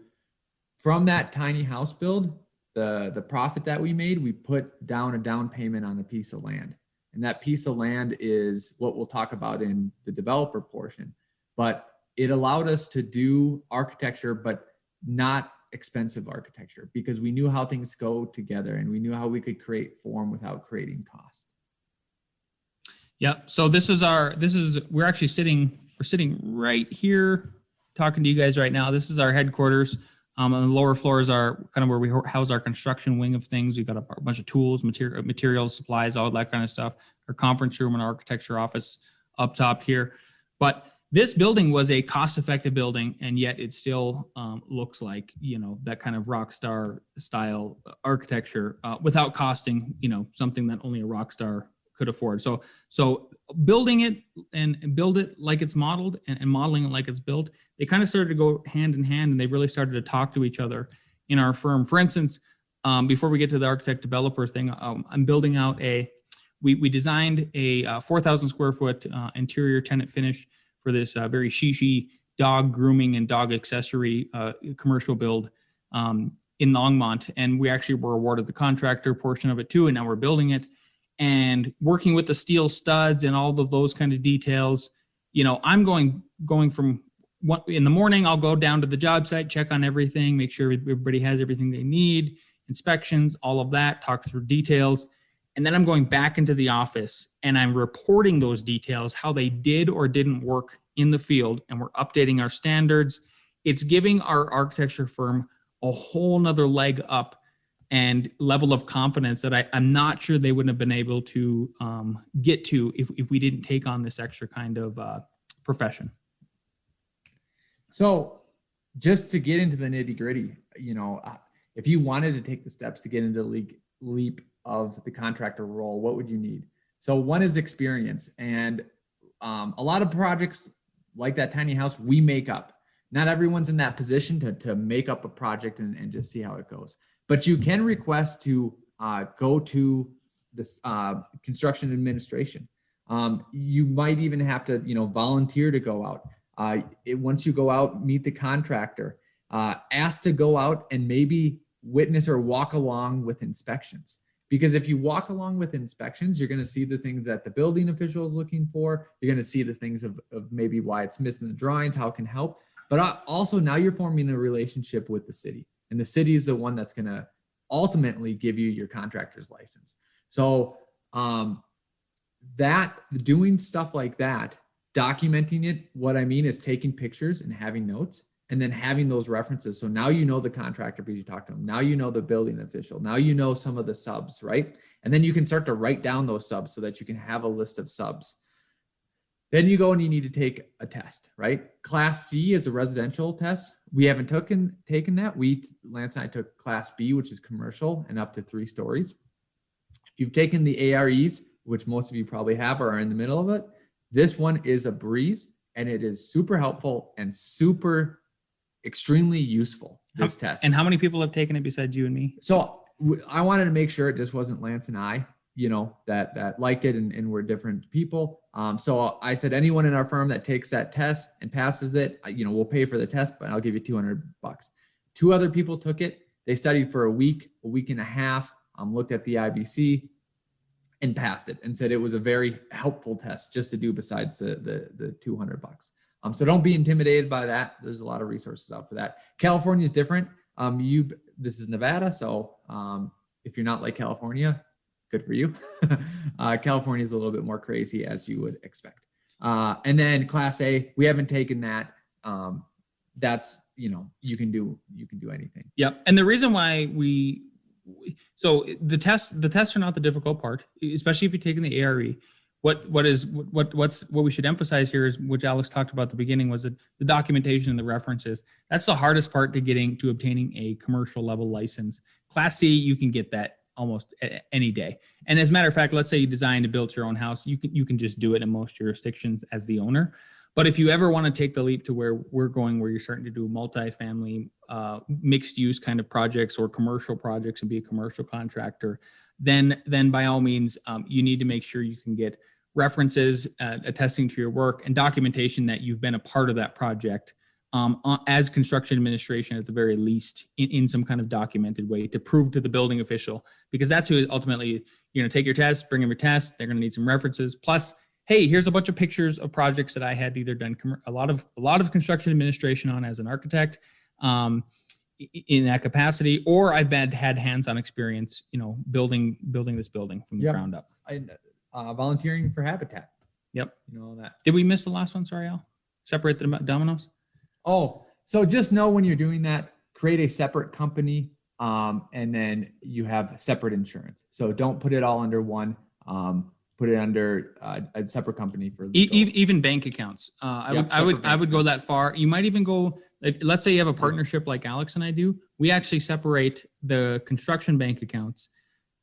from that tiny house build, the profit that we made, we put down a down payment on a piece of land. And that piece of land is what we'll talk about in the developer portion. But it allowed us to do architecture, but not expensive architecture, because we knew how things go together and we knew how we could create form without creating cost. Yeah. So we're sitting right here talking to you guys right now. This is our headquarters. On the lower floors are kind of where we house our construction wing of things. We've got a bunch of tools, materials, supplies, all that kind of stuff. Our conference room and our architecture office up top here. But this building was a cost-effective building, and yet it still looks like, that kind of rock star style architecture without costing, something that only a rock star could afford. So building it and build it like it's modeled and modeling it like it's built, they kind of started to go hand in hand, and they really started to talk to each other in our firm. For instance, before we get to the architect developer thing, I'm building out we designed a 4,000 square foot interior tenant finish for this very shishi dog grooming and dog accessory commercial build in Longmont. And we actually were awarded the contractor portion of it too, and now we're building it. And working with the steel studs and all of those kind of details, I'm going from in the morning, I'll go down to the job site, check on everything, make sure everybody has everything they need, inspections, all of that, talk through details. And then I'm going back into the office and I'm reporting those details, how they did or didn't work in the field, and we're updating our standards. It's giving our architecture firm a whole nother leg up and level of confidence that I'm not sure they wouldn't have been able to get to if we didn't take on this extra kind of profession. So just to get into the nitty gritty, if you wanted to take the steps to get into the leap of the contractor role, what would you need? So one is experience. And a lot of projects like that tiny house, we make up. Not everyone's in that position to make up a project and just see how it goes. But you can request to go to this construction administration. You might even have to, volunteer to go out. Once you go out, meet the contractor, ask to go out and maybe witness or walk along with inspections. Because if you walk along with inspections, you're going to see the things that the building official is looking for. You're going to see the things of maybe why it's missing the drawings, how it can help. But also now you're forming a relationship with the city. And the city is the one that's going to ultimately give you your contractor's license. So doing stuff like that, documenting it, what I mean is taking pictures and having notes and then having those references. So now you know the contractor because you talked to them. Now you know the building official. Now you know some of the subs, right? And then you can start to write down those subs so that you can have a list of subs. Then you go and you need to take a test, right? Class C is a residential test. We haven't taken that. Lance and I took Class B, which is commercial and up to 3 stories. If you've taken the AREs, which most of you probably have or are in the middle of it, this one is a breeze and it is super helpful and super extremely useful, this test. And how many people have taken it besides you and me? So I wanted to make sure it just wasn't Lance and I, that liked it and we're different people. So I said, anyone in our firm that takes that test and passes it, we'll pay for the test, but I'll give you $200. 2 other people took it. They studied for a week and a half, looked at the IBC and passed it and said it was a very helpful test just to do besides the $200. So don't be intimidated by that. There's a lot of resources out for that. California is different. This is Nevada. So if you're not like California, good for you. California is a little bit more crazy as you would expect. And then Class A, we haven't taken that. That's, you can do anything. Yep. And the reason why so the tests are not the difficult part, especially if you're taking the ARE. What we should emphasize here is, which Alex talked about at the beginning, was that the documentation and the references. That's the hardest part to obtaining a commercial level license. Class C, you can get that almost any day. And as a matter of fact, let's say you design to build your own house, you can just do it in most jurisdictions as the owner. But if you ever want to take the leap to where we're going, where you're starting to do multifamily, mixed use kind of projects or commercial projects and be a commercial contractor, then by all means, you need to make sure you can get references attesting to your work and documentation that you've been a part of that project as construction administration, at the very least, in some kind of documented way to prove to the building official, because that's who ultimately, take your test, bring them your test. They're going to need some references. Plus, hey, here's a bunch of pictures of projects that I had either done a lot of construction administration on as an architect in that capacity, or I've had hands-on experience, building this building from the ground up. Volunteering for Habitat. Yep. All that. Did we miss the last one? Sorry, Al. Separate the dominoes. Oh, so just know when you're doing that, create a separate company, and then you have separate insurance. So don't put it all under one. Put it under a separate company for even bank accounts. I would go that far. You might even go. Let's say you have a partnership like Alex and I do. We actually separate the construction bank accounts,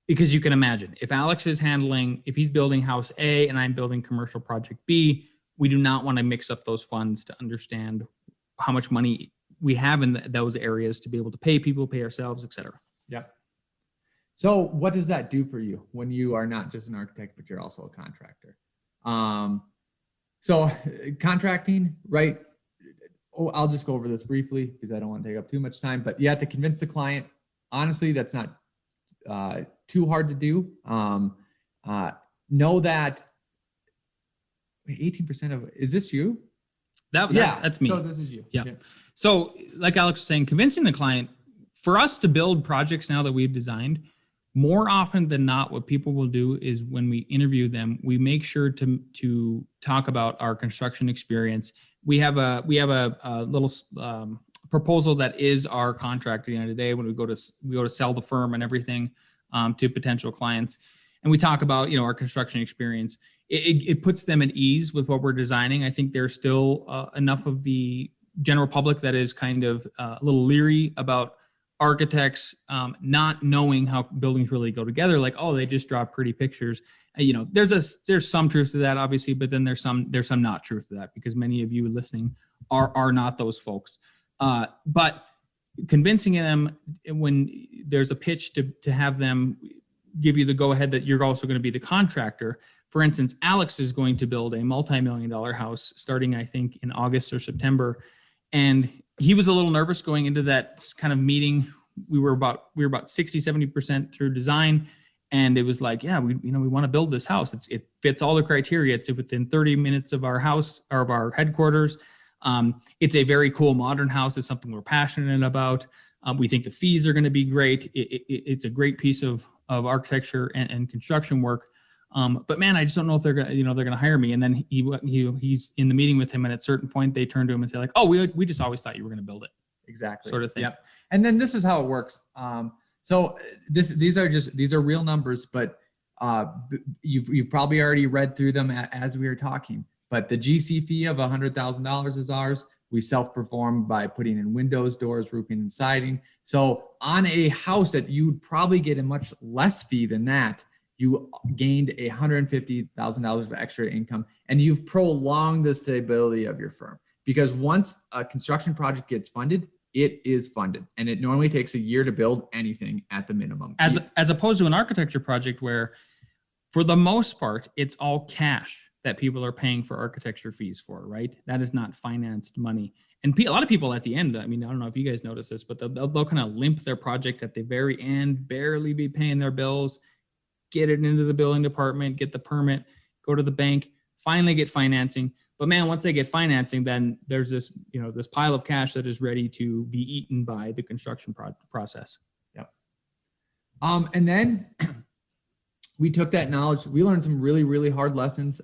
because you can imagine if Alex is if he's building house A and I'm building commercial project B, we do not want to mix up those funds to understand how much money we have in those areas to be able to pay people, pay ourselves, et cetera. Yep. So what does that do for you when you are not just an architect, but you're also a contractor? So contracting, right? Oh, I'll just go over this briefly because I don't want to take up too much time, but you have to convince the client. Honestly, that's not too hard to do. Know that wait, 18% of, is this you? That's me. So this is you. Yeah. So like Alex was saying, convincing the client, for us to build projects now that we've designed, more often than not, what people will do is when we interview them, we make sure to talk about our construction experience. We have a little proposal that is our contract at the end of the day when we go to sell the firm and everything to potential clients, and we talk about our construction experience. It puts them at ease with what we're designing. I think there's still enough of the general public that is kind of a little leery about architects not knowing how buildings really go together, like, oh, they just draw pretty pictures. There's some truth to that, obviously, but then there's some not truth to that, because many of you listening are not those folks. But convincing them when there's a pitch to have them give you the go ahead that you're also going to be the contractor. For instance, Alex is going to build a multi-million-dollar house starting, I think, in August or September. And he was a little nervous going into that kind of meeting. We were about 60, 70% through design. And it was like, yeah, we want to build this house. It fits all the criteria. It's within 30 minutes of our house or of our headquarters. It's a very cool modern house. It's something we're passionate about. We think the fees are going to be great. It's a great piece of architecture and construction work. But man, I just don't know if they're gonna hire me. And then he's in the meeting with him, and at a certain point they turn to him and say like, oh, we just always thought you were gonna build it. Exactly. Sort of thing. Yep. And then this is how it works. So these are real numbers, but you've probably already read through them as we were talking. But the GC fee of $100,000 is ours. We self-perform by putting in windows, doors, roofing, and siding. So on a house that you'd probably get a much less fee than that, you gained $150,000 of extra income, and you've prolonged the stability of your firm. Because once a construction project gets funded, it is funded, and it normally takes a year to build anything at the minimum. As opposed to an architecture project where, for the most part, it's all cash that people are paying for architecture fees for, right? That is not financed money. And a lot of people at the end, I mean, I don't know if you guys notice this, but they'll kind of limp their project at the very end, barely be paying their bills, get it into the building department, get the permit, go to the bank, finally get financing. But man, once they get financing, then there's this pile of cash that is ready to be eaten by the construction process. Yep. And then we took that knowledge. We learned some really, really hard lessons.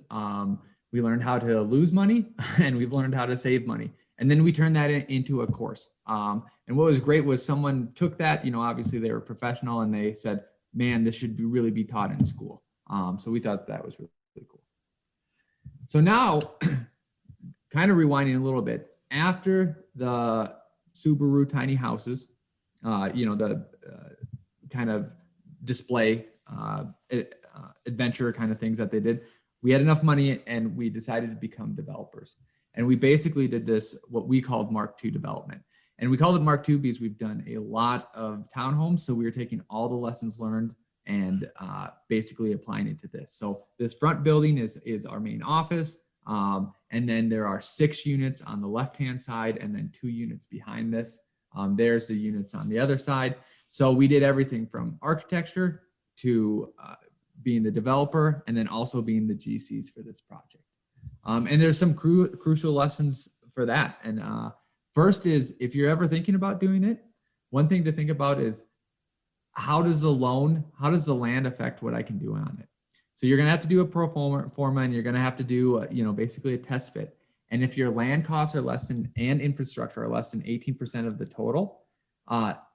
We learned how to lose money, and we've learned how to save money. And then we turned that into a course. And what was great was someone took that, obviously they were professional, and they said, man, this should really be taught in school. So we thought that was really, really cool. So now, kind of rewinding a little bit, after the Subaru tiny houses, the kind of display adventure kind of things that they did, we had enough money and we decided to become developers. And we basically did this, what we called Mark II development. And we called it Mark II because we've done a lot of townhomes. So we were taking all the lessons learned and basically applying it to this. So this front building is our main office. And then there are 6 units on the left-hand side and then 2 units behind this. There's the units on the other side. So we did everything from architecture to being the developer and then also being the GCs for this project. And there's some crucial lessons for that. And first is, if you're ever thinking about doing it, one thing to think about is how does the land affect what I can do on it? So you're going to have to do a pro forma, and you're going to have to do, basically a test fit. And if your land costs are less than, and infrastructure are less than 18% of the total,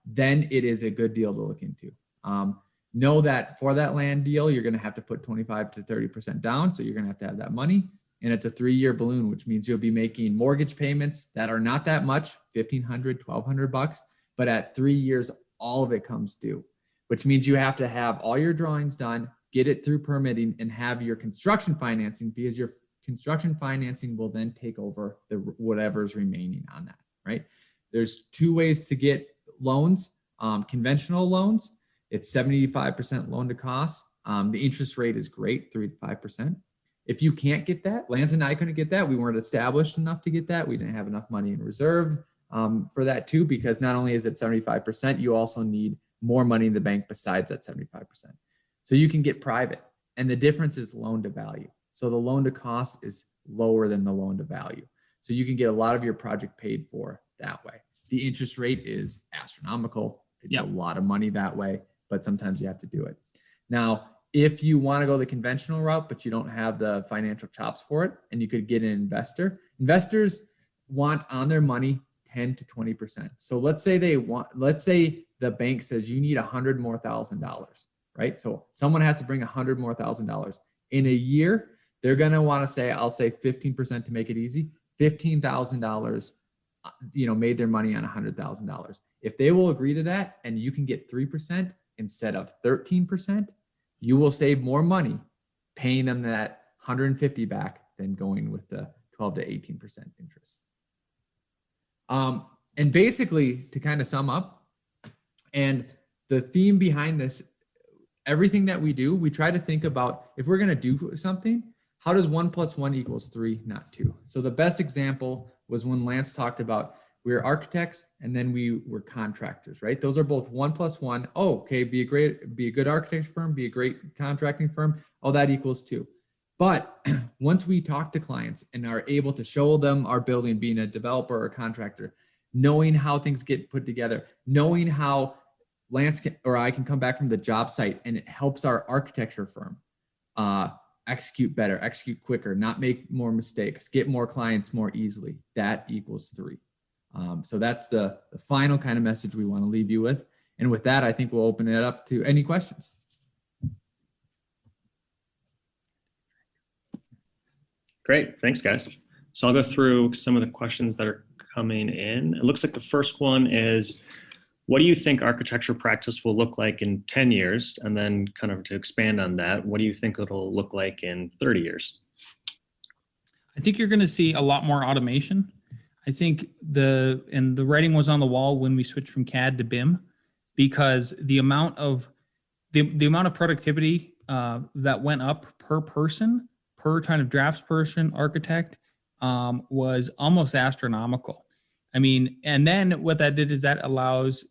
then it is a good deal to look into. Know that for that land deal, you're going to have to put 25 to 30% down. So you're going to have that money. And it's a 3-year balloon, which means you'll be making mortgage payments that are not that much, $1,500, $1,200, but at 3 years, all of it comes due, which means you have to have all your drawings done, get it through permitting, and have your construction financing, because your construction financing will then take over whatever's remaining on that, right? There's 2 ways to get loans. Conventional loans, it's 75% loan to cost. The interest rate is great, 3 to 5%. If you can't get that, Lance and I couldn't get that. We weren't established enough to get that. We didn't have enough money in reserve for that too, because not only is it 75%, you also need more money in the bank besides that 75%. So you can get private, and the difference is loan to value. So the loan to cost is lower than the loan to value. So you can get a lot of your project paid for that way. The interest rate is astronomical. It's a lot of money that way, but sometimes you have to do it. Now, if you want to go the conventional route, but you don't have the financial chops for it, and you could get an investor, investors want on their money 10 to 20%. So let's say the bank says you need $100,000 more, right? So someone has to bring $100,000 more in a year. They're going to want to say, I'll say 15% to make it easy, $15,000, made their money on $100,000. If they will agree to that and you can get 3% instead of 13%, you will save more money paying them that 150 back than going with the 12 to 18% interest. And basically, to kind of sum up, and the theme behind this, everything that we do, we try to think about, if we're going to do something, how does 1 + 1 = 3, not 2? So the best example was when Lance talked about we were architects and then we were contractors, right? Those are both 1 + 1. Oh, okay, be a good architecture firm, be a great contracting firm. Oh, that equals 2. But once we talk to clients and are able to show them our building, being a developer or a contractor, knowing how things get put together, knowing how Lance or I can come back from the job site and it helps our architecture firm execute better, execute quicker, not make more mistakes, get more clients more easily. That equals 3. So that's the final kind of message we want to leave you with. And with that, I think we'll open it up to any questions. Great, thanks guys. So I'll go through some of the questions that are coming in. It looks like the first one is, what do you think architecture practice will look like in 10 years? And then kind of to expand on that, what do you think it'll look like in 30 years? I think you're going to see a lot more automation. I think the writing was on the wall when we switched from CAD to BIM, because the amount of productivity that went up per person, per kind of draftsperson, architect, was almost astronomical. I mean, and then what that did is that allows,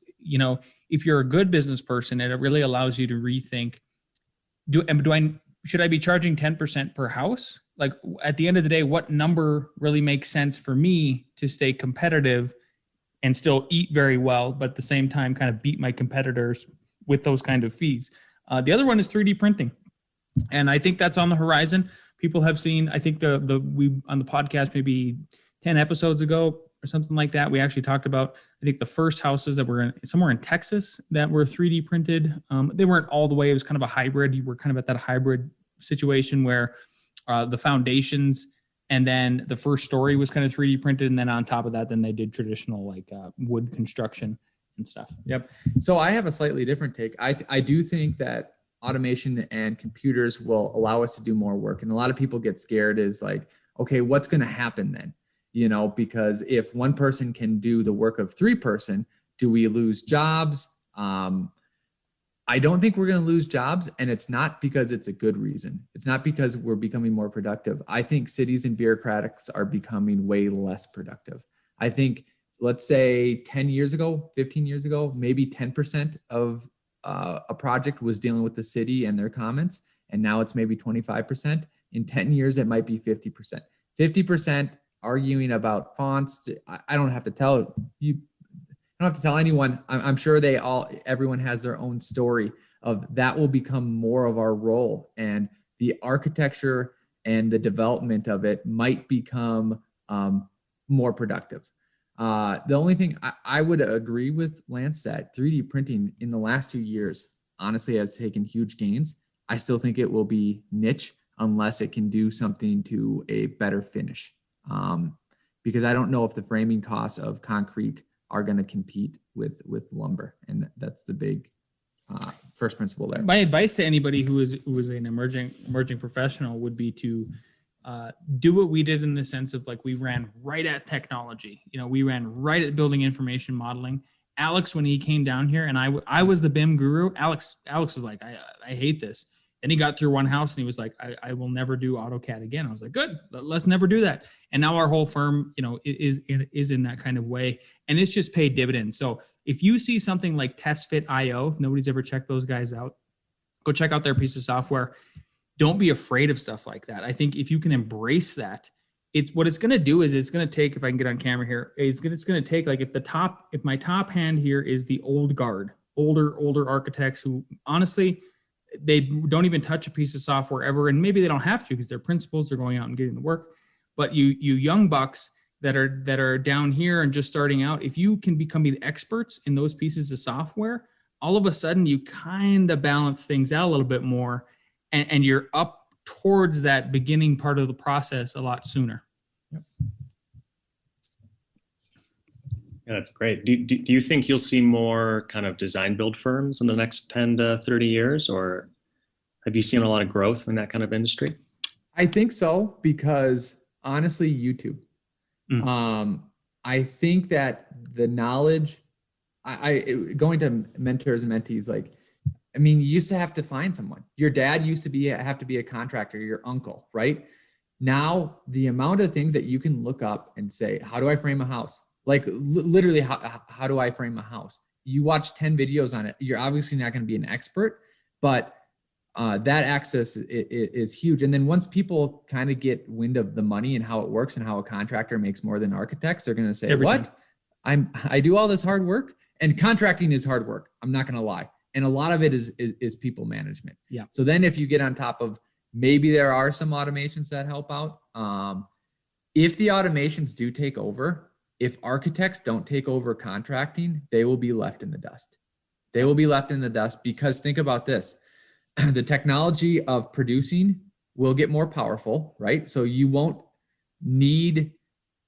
if you're a good business person, it really allows you to rethink, should I be charging 10% per house? Like, at the end of the day, what number really makes sense for me to stay competitive and still eat very well, but at the same time kind of beat my competitors with those kind of fees? The other one is 3D printing. And I think that's on the horizon. People have seen, I think we on the podcast maybe 10 episodes ago or something like that, we actually talked about, I think, the first houses that were somewhere in Texas that were 3D printed. They weren't all the way, it was kind of a hybrid. You were kind of at that hybrid situation where the foundations and then the first story was kind of 3D printed. And then on top of that, then they did traditional like wood construction and stuff. Yep. So I have a slightly different take. I do think that automation and computers will allow us to do more work. And a lot of people get scared is like, okay, what's going to happen then? Because if one person can do the work of 3 person, do we lose jobs? I don't think we're going to lose jobs, and it's not because it's a good reason. It's not because we're becoming more productive. I think cities and bureaucrats are becoming way less productive. I think, let's say 10 years ago, 15 years ago, maybe 10% of a project was dealing with the city and their comments, and now it's maybe 25%. In 10 years, it might be 50%. 50% arguing about fonts. I don't have to tell you. I don't have to tell anyone. I'm sure everyone has their own story of that will become more of our role, and the architecture and the development of it might become more productive. The only thing I would agree with Lance that 3D printing in the last 2 years, honestly, has taken huge gains. I still think it will be niche unless it can do something to a better finish. Because I don't know if the framing costs of concrete are going to compete with lumber. And that's the big first principle there. My advice to anybody who is an emerging professional would be to do what we did, in the sense of, like, we ran right at technology. We ran right at building information modeling. Alex, when he came down here, and I was the BIM guru, Alex was like, I hate this. Then he got through one house and he was like, I will never do AutoCAD again. I was like, good, let's never do that. And now our whole firm, is in that kind of way, and it's just paid dividends. So if you see something like TestFit.io, if nobody's ever checked those guys out, go check out their piece of software. Don't be afraid of stuff like that. I think if you can embrace that, what it's going to do is it's going to take, if I can get on camera here, it's going to take, like, if my top hand here is the old guard, older architects who honestly, they don't even touch a piece of software ever. And maybe they don't have to because they're principals, they're going out and getting the work. But you young bucks that are down here and just starting out, if you can become the experts in those pieces of software, all of a sudden you kind of balance things out a little bit more, and you're up towards that beginning part of the process a lot sooner. Yep. Yeah, that's great. Do you think you'll see more kind of design build firms in the next 10 to 30 years, or have you seen a lot of growth in that kind of industry? I think so, because honestly, YouTube. I think that the knowledge, going to mentors and mentees, like, I mean, you used to have to find someone. Your dad used to have to be a contractor, your uncle, right? Now, the amount of things that you can look up and say, how do I frame a house? Like literally, how do I frame a house? You watch 10 videos on it. You're obviously not going to be an expert, but that access is huge. And then once people kind of get wind of the money and how it works and how a contractor makes more than architects, they're going to say, what? I do all this hard work, and contracting is hard work. I'm not going to lie. And a lot of it is people management. Yeah. So then if you get on top of, maybe there are some automations that help out. If the automations do take over, if architects don't take over contracting, they will be left in the dust. They will be left in the dust, because think about this. The technology of producing will get more powerful, right? So you won't need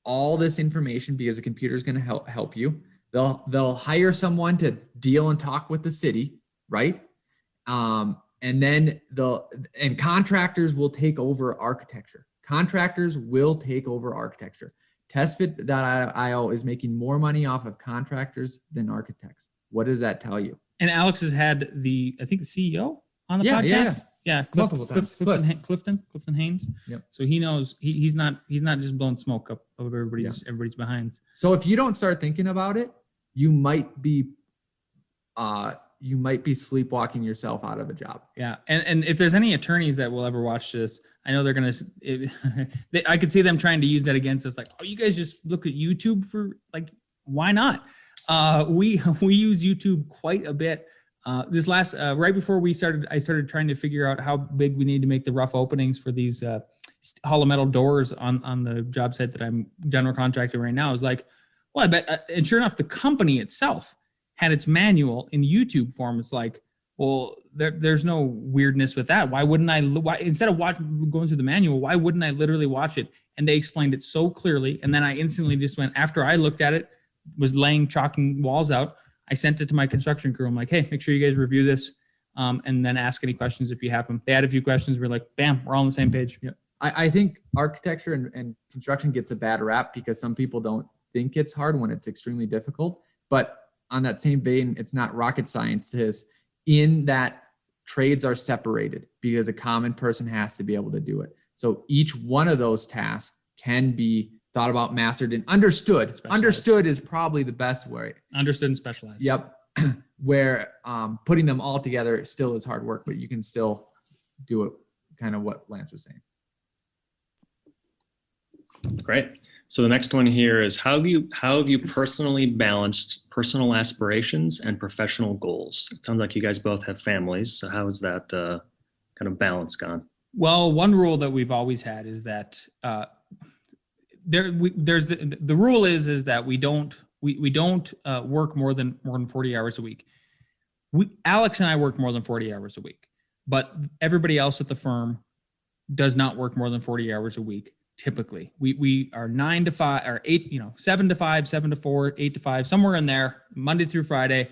all this information because the computer is going to help you. They'll hire someone to deal and talk with the city, right? And then contractors will take over architecture. Contractors will take over architecture. TestFit.io is making more money off of contractors than architects. What does that tell you? And Alex has had the CEO on the podcast. Yeah. Multiple times. Clifton Haynes. Yep. So he knows he's not just blowing smoke up of everybody's behinds. So if you don't start thinking about it, you might be sleepwalking yourself out of a job. Yeah. And if there's any attorneys that will ever watch this, I know they're going to, I could see them trying to use that against us. Like, oh, you guys just look at YouTube for, like, why not? We use YouTube quite a bit. This last, right before I started trying to figure out how big we need to make the rough openings for these hollow metal doors on the job site that I'm general contractor right now. I was like, well, I bet, and sure enough, the company itself had its manual in YouTube form. It's like, well, there's no weirdness with that. Why wouldn't I, instead of going through the manual, why wouldn't I literally watch it? And they explained it so clearly. And then I instantly just went, after I looked at it, was chalking walls out, I sent it to my construction crew. I'm like, hey, make sure you guys review this, and then ask any questions if you have them. They had a few questions. We're like, bam, we're all on the same page. Yeah. I think architecture and construction gets a bad rap because some people don't think it's hard when it's extremely difficult. But on that same vein, it's not rocket science in that trades are separated because a common person has to be able to do it. So each one of those tasks can be thought about, mastered, and understood. Specialized. Understood is probably the best way. Understood and specialized. Yep. Where putting them all together still is hard work, but you can still do it, kind of what Lance was saying. Great. So the next one here is, how have you personally balanced personal aspirations and professional goals? It sounds like you guys both have families. So how has that kind of balance gone? Well, one rule that we've always had is that there's the rule is that we don't work more than 40 hours a week. Alex and I work more than 40 hours a week, but everybody else at the firm does not work more than 40 hours a week. Typically, we are 9 to 5 or 8, 7 to 5, 7 to 4, 8 to 5, somewhere in there, Monday through Friday.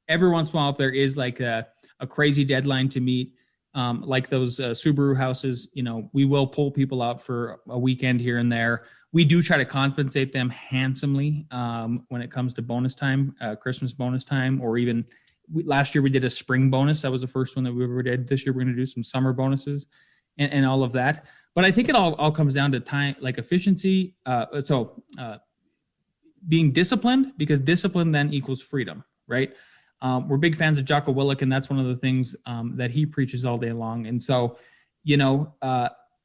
Every once in a while, if there is like a crazy deadline to meet, like those Subaru houses, we will pull people out for a weekend here and there. We do try to compensate them handsomely when it comes to bonus time, Christmas bonus time, or even last year we did a spring bonus. That was the first one that we ever did. This year we're going to do some summer bonuses and all of that. But I think it all comes down to time, like efficiency. Being disciplined, because discipline then equals freedom, right? We're big fans of Jocko Willink, and that's one of the things that he preaches all day long. And so,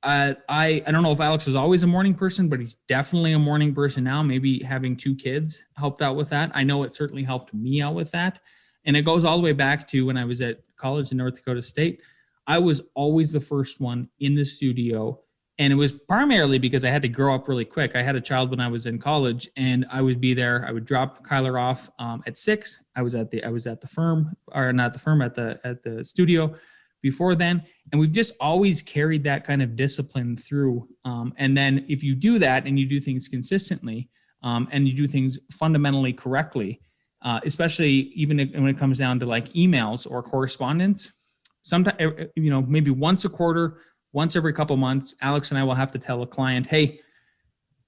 I don't know if Alex was always a morning person, but he's definitely a morning person now. Maybe having 2 kids helped out with that. I know it certainly helped me out with that. And it goes all the way back to when I was at college in North Dakota State. I was always the first one in the studio. And it was primarily because I had to grow up really quick. I had a child when I was in college, and I would be there. I would drop Kyler off at 6. I was at the firm, or not the firm, at the studio before then. And we've just always carried that kind of discipline through. And then if you do that and you do things consistently, and you do things fundamentally correctly, especially even when it comes down to like emails or correspondence, sometimes, maybe once a quarter, once every couple months, Alex and I will have to tell a client, hey,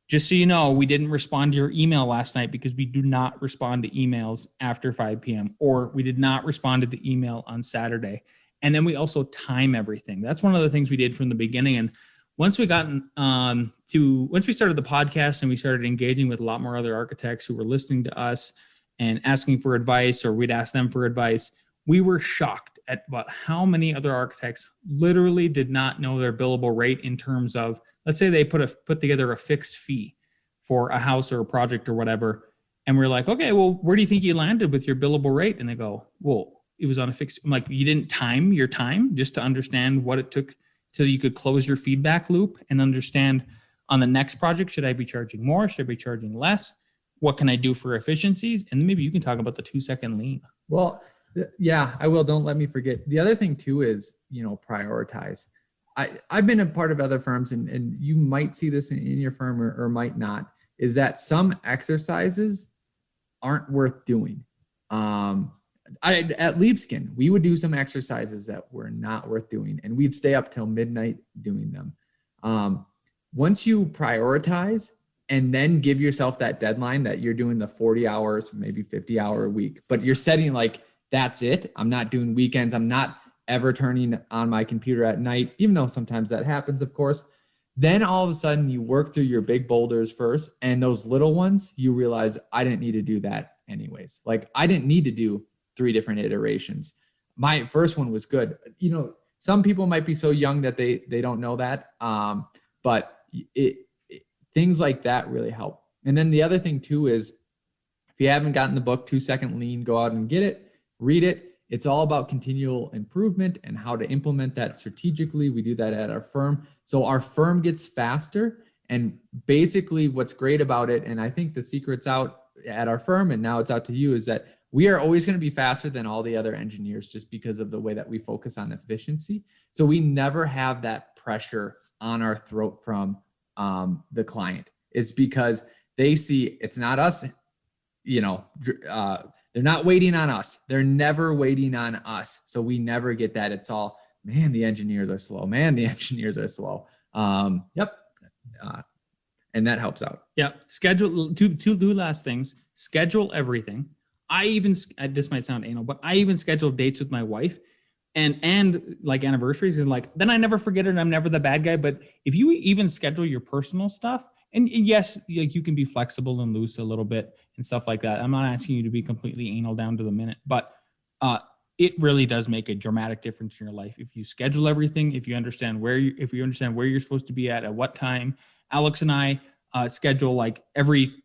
just so you know, we didn't respond to your email last night because we do not respond to emails after 5 p.m. or we did not respond to the email on Saturday. And then we also time everything. That's one of the things we did from the beginning. And once we got once we started the podcast and we started engaging with a lot more other architects who were listening to us and asking for advice, or we'd ask them for advice, we were shocked at about how many other architects literally did not know their billable rate in terms of, let's say they put together a fixed fee for a house or a project or whatever. And we're like, okay, well, where do you think you landed with your billable rate? And they go, well, it was on a fixed, I'm like, you didn't time your time just to understand what it took so you could close your feedback loop and understand on the next project, should I be charging more? Should I be charging less? What can I do for efficiencies? And maybe you can talk about the 2-second lean. Well, yeah, I will. Don't let me forget. The other thing too is, prioritize. I've been a part of other firms, and you might see this in your firm or might not, is that some exercises aren't worth doing. At Leapskin, we would do some exercises that were not worth doing, and we'd stay up till midnight doing them. Once you prioritize and then give yourself that deadline that you're doing the 40 hours, maybe 50-hour a week, but you're setting like, that's it. I'm not doing weekends. I'm not ever turning on my computer at night, even though sometimes that happens, of course. Then all of a sudden you work through your big boulders first, and those little ones, you realize I didn't need to do that anyways. Like, I didn't need to do 3 different iterations. My first one was good. Some people might be so young that they don't know that. But things like that really help. And then the other thing too is, if you haven't gotten the book 2-Second Lean, go out and get it, read it. It's all about continual improvement and how to implement that strategically. We do that at our firm. So our firm gets faster. And basically what's great about it, and I think the secret's out at our firm, and now it's out to you, is that we are always going to be faster than all the other engineers just because of the way that we focus on efficiency. So we never have that pressure on our throat from the client. It's because they see it's not us, they're not waiting on us. They're never waiting on us. So we never get that. It's all, man, the engineers are slow. Man, the engineers are slow. Yep. And that helps out. Yeah. Schedule two last things. Schedule everything. This might sound anal, but I even schedule dates with my wife and like anniversaries, and like, then I never forget it and I'm never the bad guy. But if you even schedule your personal stuff, and yes, like, you can be flexible and loose a little bit and stuff like that. I'm not asking you to be completely anal down to the minute, but it really does make a dramatic difference in your life. If you schedule everything, if you understand where you're supposed to be at what time. Alex and I schedule like every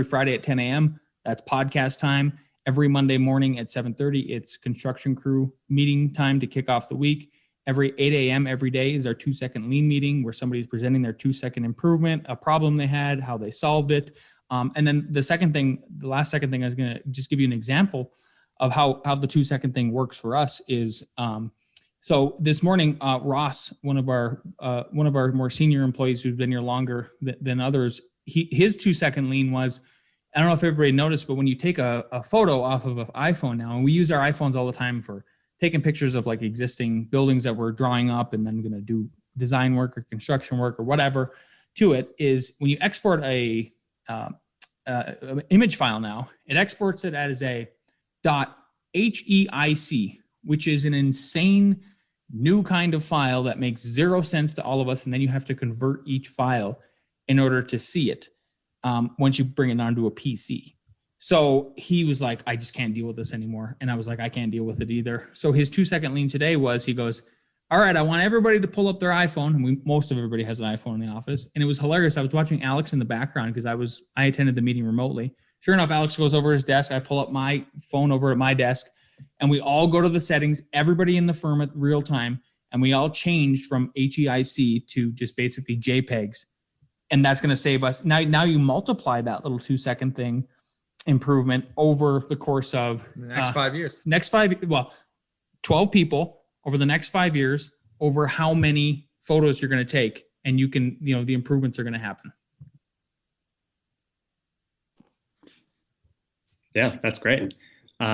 Friday at 10 a.m. That's podcast time. Every Monday morning at 7:30, it's construction crew meeting time to kick off the week. Every 8 a.m. every day is our 2-second lean meeting, where somebody's presenting their 2-second improvement, a problem they had, how they solved it. And then the last second thing, I was going to just give you an example of how the 2-second thing works for us is, so this morning, Ross, one of our more senior employees who's been here longer than others, his 2-second lean was, I don't know if everybody noticed, but when you take a photo off of an iPhone now, and we use our iPhones all the time for taking pictures of like existing buildings that we're drawing up and then going to do design work or construction work or whatever to it, is when you export a image file now, it exports it as a .heic, which is an insane new kind of file that makes zero sense to all of us. And then you have to convert each file in order to see it once you bring it onto a PC. So he was like, I just can't deal with this anymore. And I was like, I can't deal with it either. So his 2-second lean today was, he goes, all right, I want everybody to pull up their iPhone, and most of everybody has an iPhone in the office. And it was hilarious. I was watching Alex in the background because I attended the meeting remotely. Sure enough, Alex goes over his desk. I pull up my phone over at my desk, and we all go to the settings, everybody in the firm at real time, and we all changed from HEIC to just basically JPEGs. And that's going to save us. Now you multiply that little 2-second thing improvement over the course of the next 5 years. 12 people over the next 5 years over how many photos you're going to take. And you can, the improvements are going to happen. Yeah, that's great.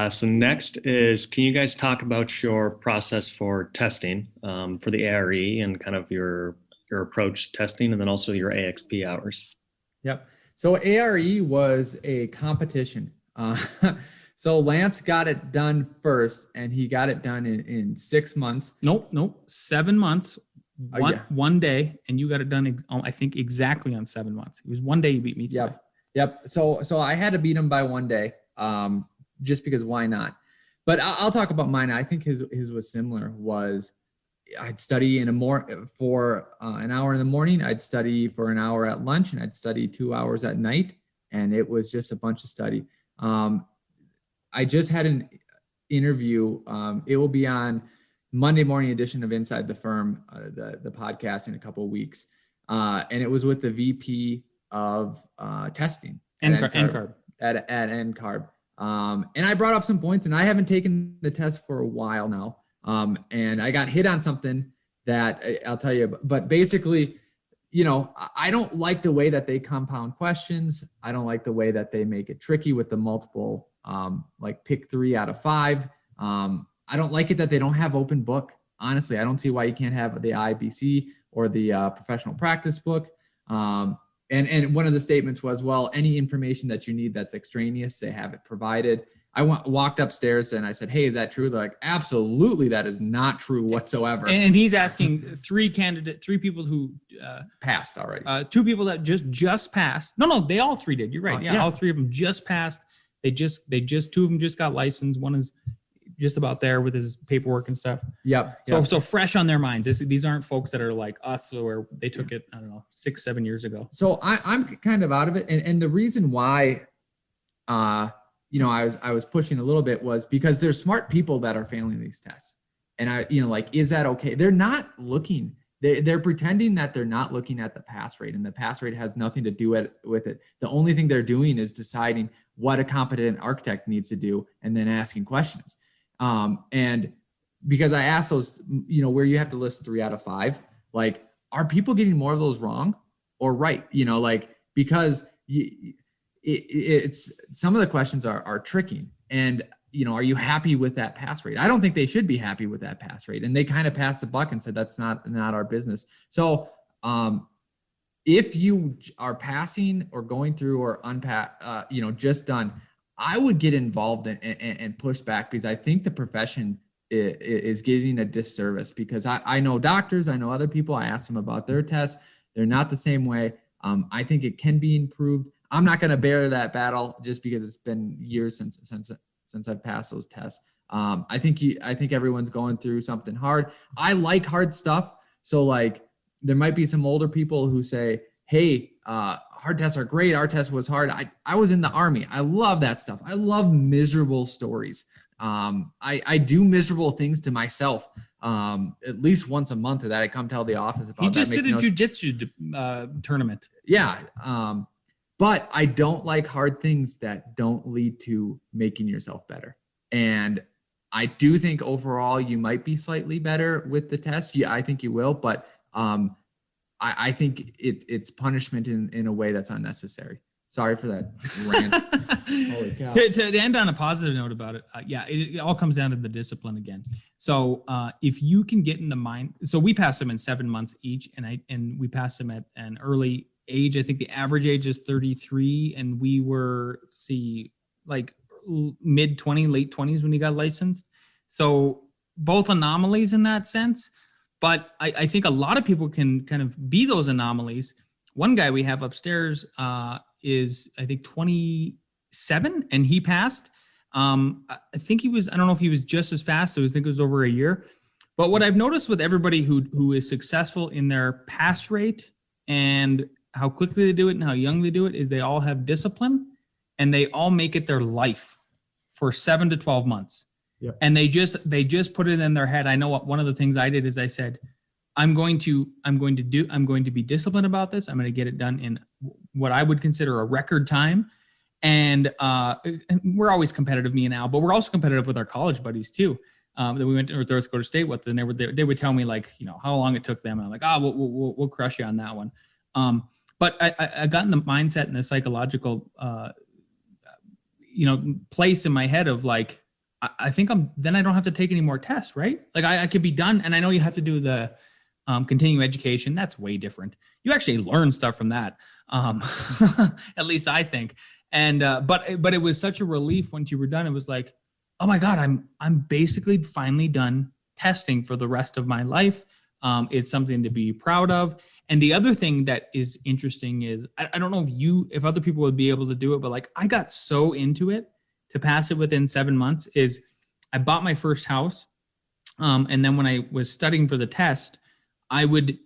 So next is, can you guys talk about your process for testing for the ARE and kind of your approach to testing, and then also your AXP hours? Yep. So ARE was a competition. So Lance got it done first, and he got it done in 6 months. Nope. 7 months. One day, and you got it done, I think, exactly on 7 months. It was one day you beat me. Yep. So I had to beat him by 1 day, just because why not? But I'll talk about mine. I think his was similar. I'd study for an hour in the morning. I'd study for an hour at lunch, and I'd study 2 hours at night. And it was just a bunch of study. I just had an interview. It will be on Monday morning edition of Inside the Firm, the podcast, in a couple of weeks. And it was with the VP of testing at NCARB. And I brought up some points, and I haven't taken the test for a while now. And I got hit on something that I'll tell you, but basically, I don't like the way that they compound questions. I don't like the way that they make it tricky with the multiple, like pick 3 out of 5. I don't like it that they don't have open book. Honestly, I don't see why you can't have the IBC or the professional practice book. And one of the statements was, well, any information that you need that's extraneous, they have it provided. I walked upstairs and I said, hey, is that true? They're like, absolutely, that is not true whatsoever. And he's asking 3 people who passed already. 2 people that just passed. No, they all 3 did. You're right. Yeah, all 3 of them just passed. They just 2 of them just got licensed. One is just about there with his paperwork and stuff. Yep. So fresh on their minds. These aren't folks that are like us, where they took it, I don't know, 6-7 years ago. So I'm kind of out of it. And the reason why, I was pushing a little bit was because there's smart people that are failing these tests. And is that okay? They're not looking. They're pretending that they're not looking at the pass rate, and the pass rate has nothing to do with it. The only thing they're doing is deciding what a competent architect needs to do, and then asking questions. And because I asked those, where you have to list 3 out of 5, like, are people getting more of those wrong or right? Because it's some of the questions are tricky, and are you happy with that pass rate? I don't think they should be happy with that pass rate, and they kind of passed the buck and said that's not our business. So if you are passing or going through or just done, I would get involved and push back, because I think the profession is getting a disservice. Because I know doctors, I know other people, I ask them about their tests. They're not the same way. I think it can be improved. I'm not going to bear that battle just because it's been years since I've passed those tests. I think everyone's going through something hard. I like hard stuff. So like, there might be some older people who say, hey, hard tests are great. Our test was hard. I was in the Army. I love that stuff. I love miserable stories. I do miserable things to myself at least once a month that I come tell the office about. He just did a jiu-jitsu tournament. Yeah. But I don't like hard things that don't lead to making yourself better. And I do think overall you might be slightly better with the test. Yeah, I think you will. But I think it's punishment in a way that's unnecessary. Sorry for that rant. Holy cow. To end on a positive note about it, it all comes down to the discipline again. So if you can get in the mind, so we passed them in 7 months each, and we passed them at an early age. I think the average age is 33, and we were mid 20, late 20s when he got licensed. So both anomalies in that sense. But I think a lot of people can kind of be those anomalies. One guy we have upstairs is, I think, 27, and he passed. I think he was, I don't know if he was just as fast. I think it was over a year. But what I've noticed with everybody who is successful in their pass rate and how quickly they do it and how young they do it is they all have discipline, and they all make it their life for 7 to 12 months. Yep. And they just put it in their head. I know one of the things I did is I said, I'm going to be disciplined about this. I'm going to get it done in what I would consider a record time. And we're always competitive, me and Al, but we're also competitive with our college buddies too. That we went to North Dakota State with, and they would tell me like, how long it took them. And I'm like, we'll crush you on that one. But I got in the mindset and the psychological, place in my head of like, I think then I don't have to take any more tests, right? Like I could be done. And I know you have to do the continuing education. That's way different. You actually learn stuff from that. At least I think. And, but it was such a relief once you were done. It was like, oh my God, I'm basically finally done testing for the rest of my life. It's something to be proud of. And the other thing that is interesting is, I don't know if other people would be able to do it, but like I got so into it to pass it within 7 months is I bought my first house. And then when I was studying for the test, I would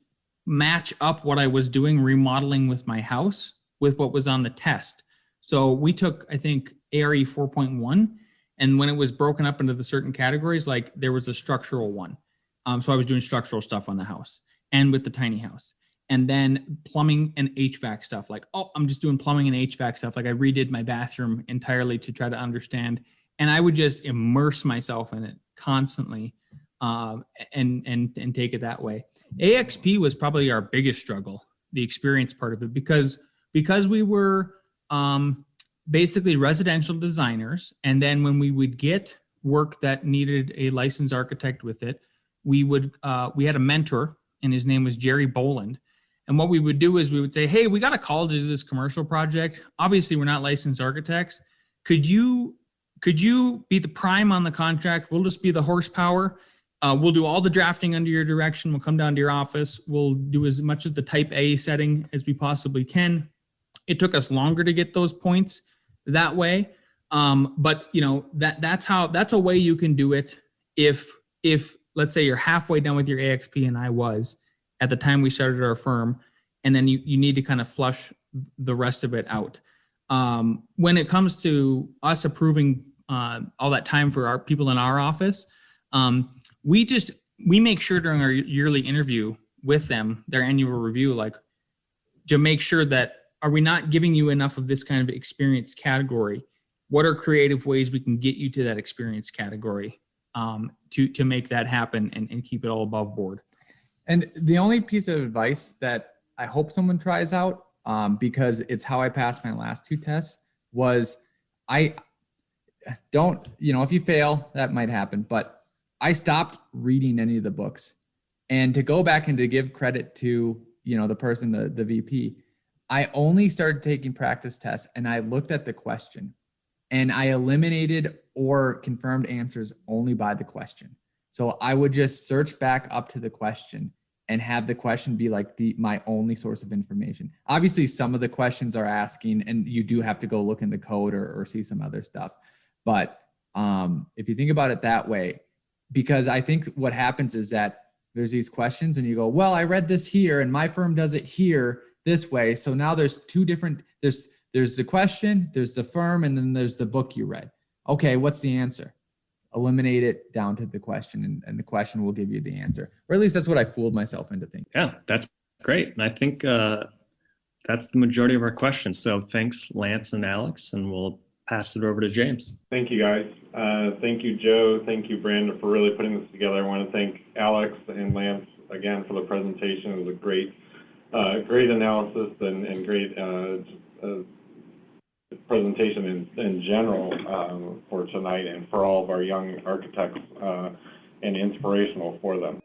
match up what I was doing remodeling with my house with what was on the test. So we took, I think, ARE 4.1. And when it was broken up into the certain categories, like there was a structural one. So I was doing structural stuff on the house and with the tiny house. And then plumbing and HVAC stuff, like, I'm just doing plumbing and HVAC stuff. Like I redid my bathroom entirely to try to understand. And I would just immerse myself in it constantly and take it that way. AXP was probably our biggest struggle, the experience part of it, because we were basically residential designers. And then when we would get work that needed a licensed architect with it, we had a mentor, and his name was Jerry Boland. And what we would do is we would say, hey, we got a call to do this commercial project. Obviously, we're not licensed architects. Could you be the prime on the contract? We'll just be the horsepower. We'll do all the drafting under your direction. We'll come down to your office. We'll do as much as the type A setting as we possibly can. It took us longer to get those points that way. But that's a way you can do it. If let's say you're halfway done with your AXP, and I was at the time we started our firm, and then you need to kind of flush the rest of it out. When it comes to us approving all that time for our people in our office, we make sure during our yearly interview with them, their annual review, like to make sure that, are we not giving you enough of this kind of experience category? What are creative ways we can get you to that experience category to make that happen and keep it all above board? And the only piece of advice that I hope someone tries out, because it's how I passed my last 2 tests, was I don't, if you fail, that might happen, but I stopped reading any of the books. And to go back and to give credit to, the person, the VP, I only started taking practice tests and I looked at the question and I eliminated or confirmed answers only by the question. So I would just search back up to the question and have the question be like my only source of information. Obviously, some of the questions are asking, and you do have to go look in the code or see some other stuff. But if you think about it that way, because I think what happens is that there's these questions and you go, well, I read this here and my firm does it here this way. So now there's 2 different, there's the question, there's the firm, and then there's the book you read. Okay, what's the answer? Eliminate it down to the question, and the question will give you the answer. Or at least that's what I fooled myself into thinking. Yeah, that's great. And I think that's the majority of our questions. So thanks, Lance and Alex, and we'll pass it over to James. Thank you, guys. Thank you, Joe. Thank you, Brandon, for really putting this together. I want to thank Alex and Lance again for the presentation. It was a great analysis and great presentation in general for tonight and for all of our young architects and inspirational for them.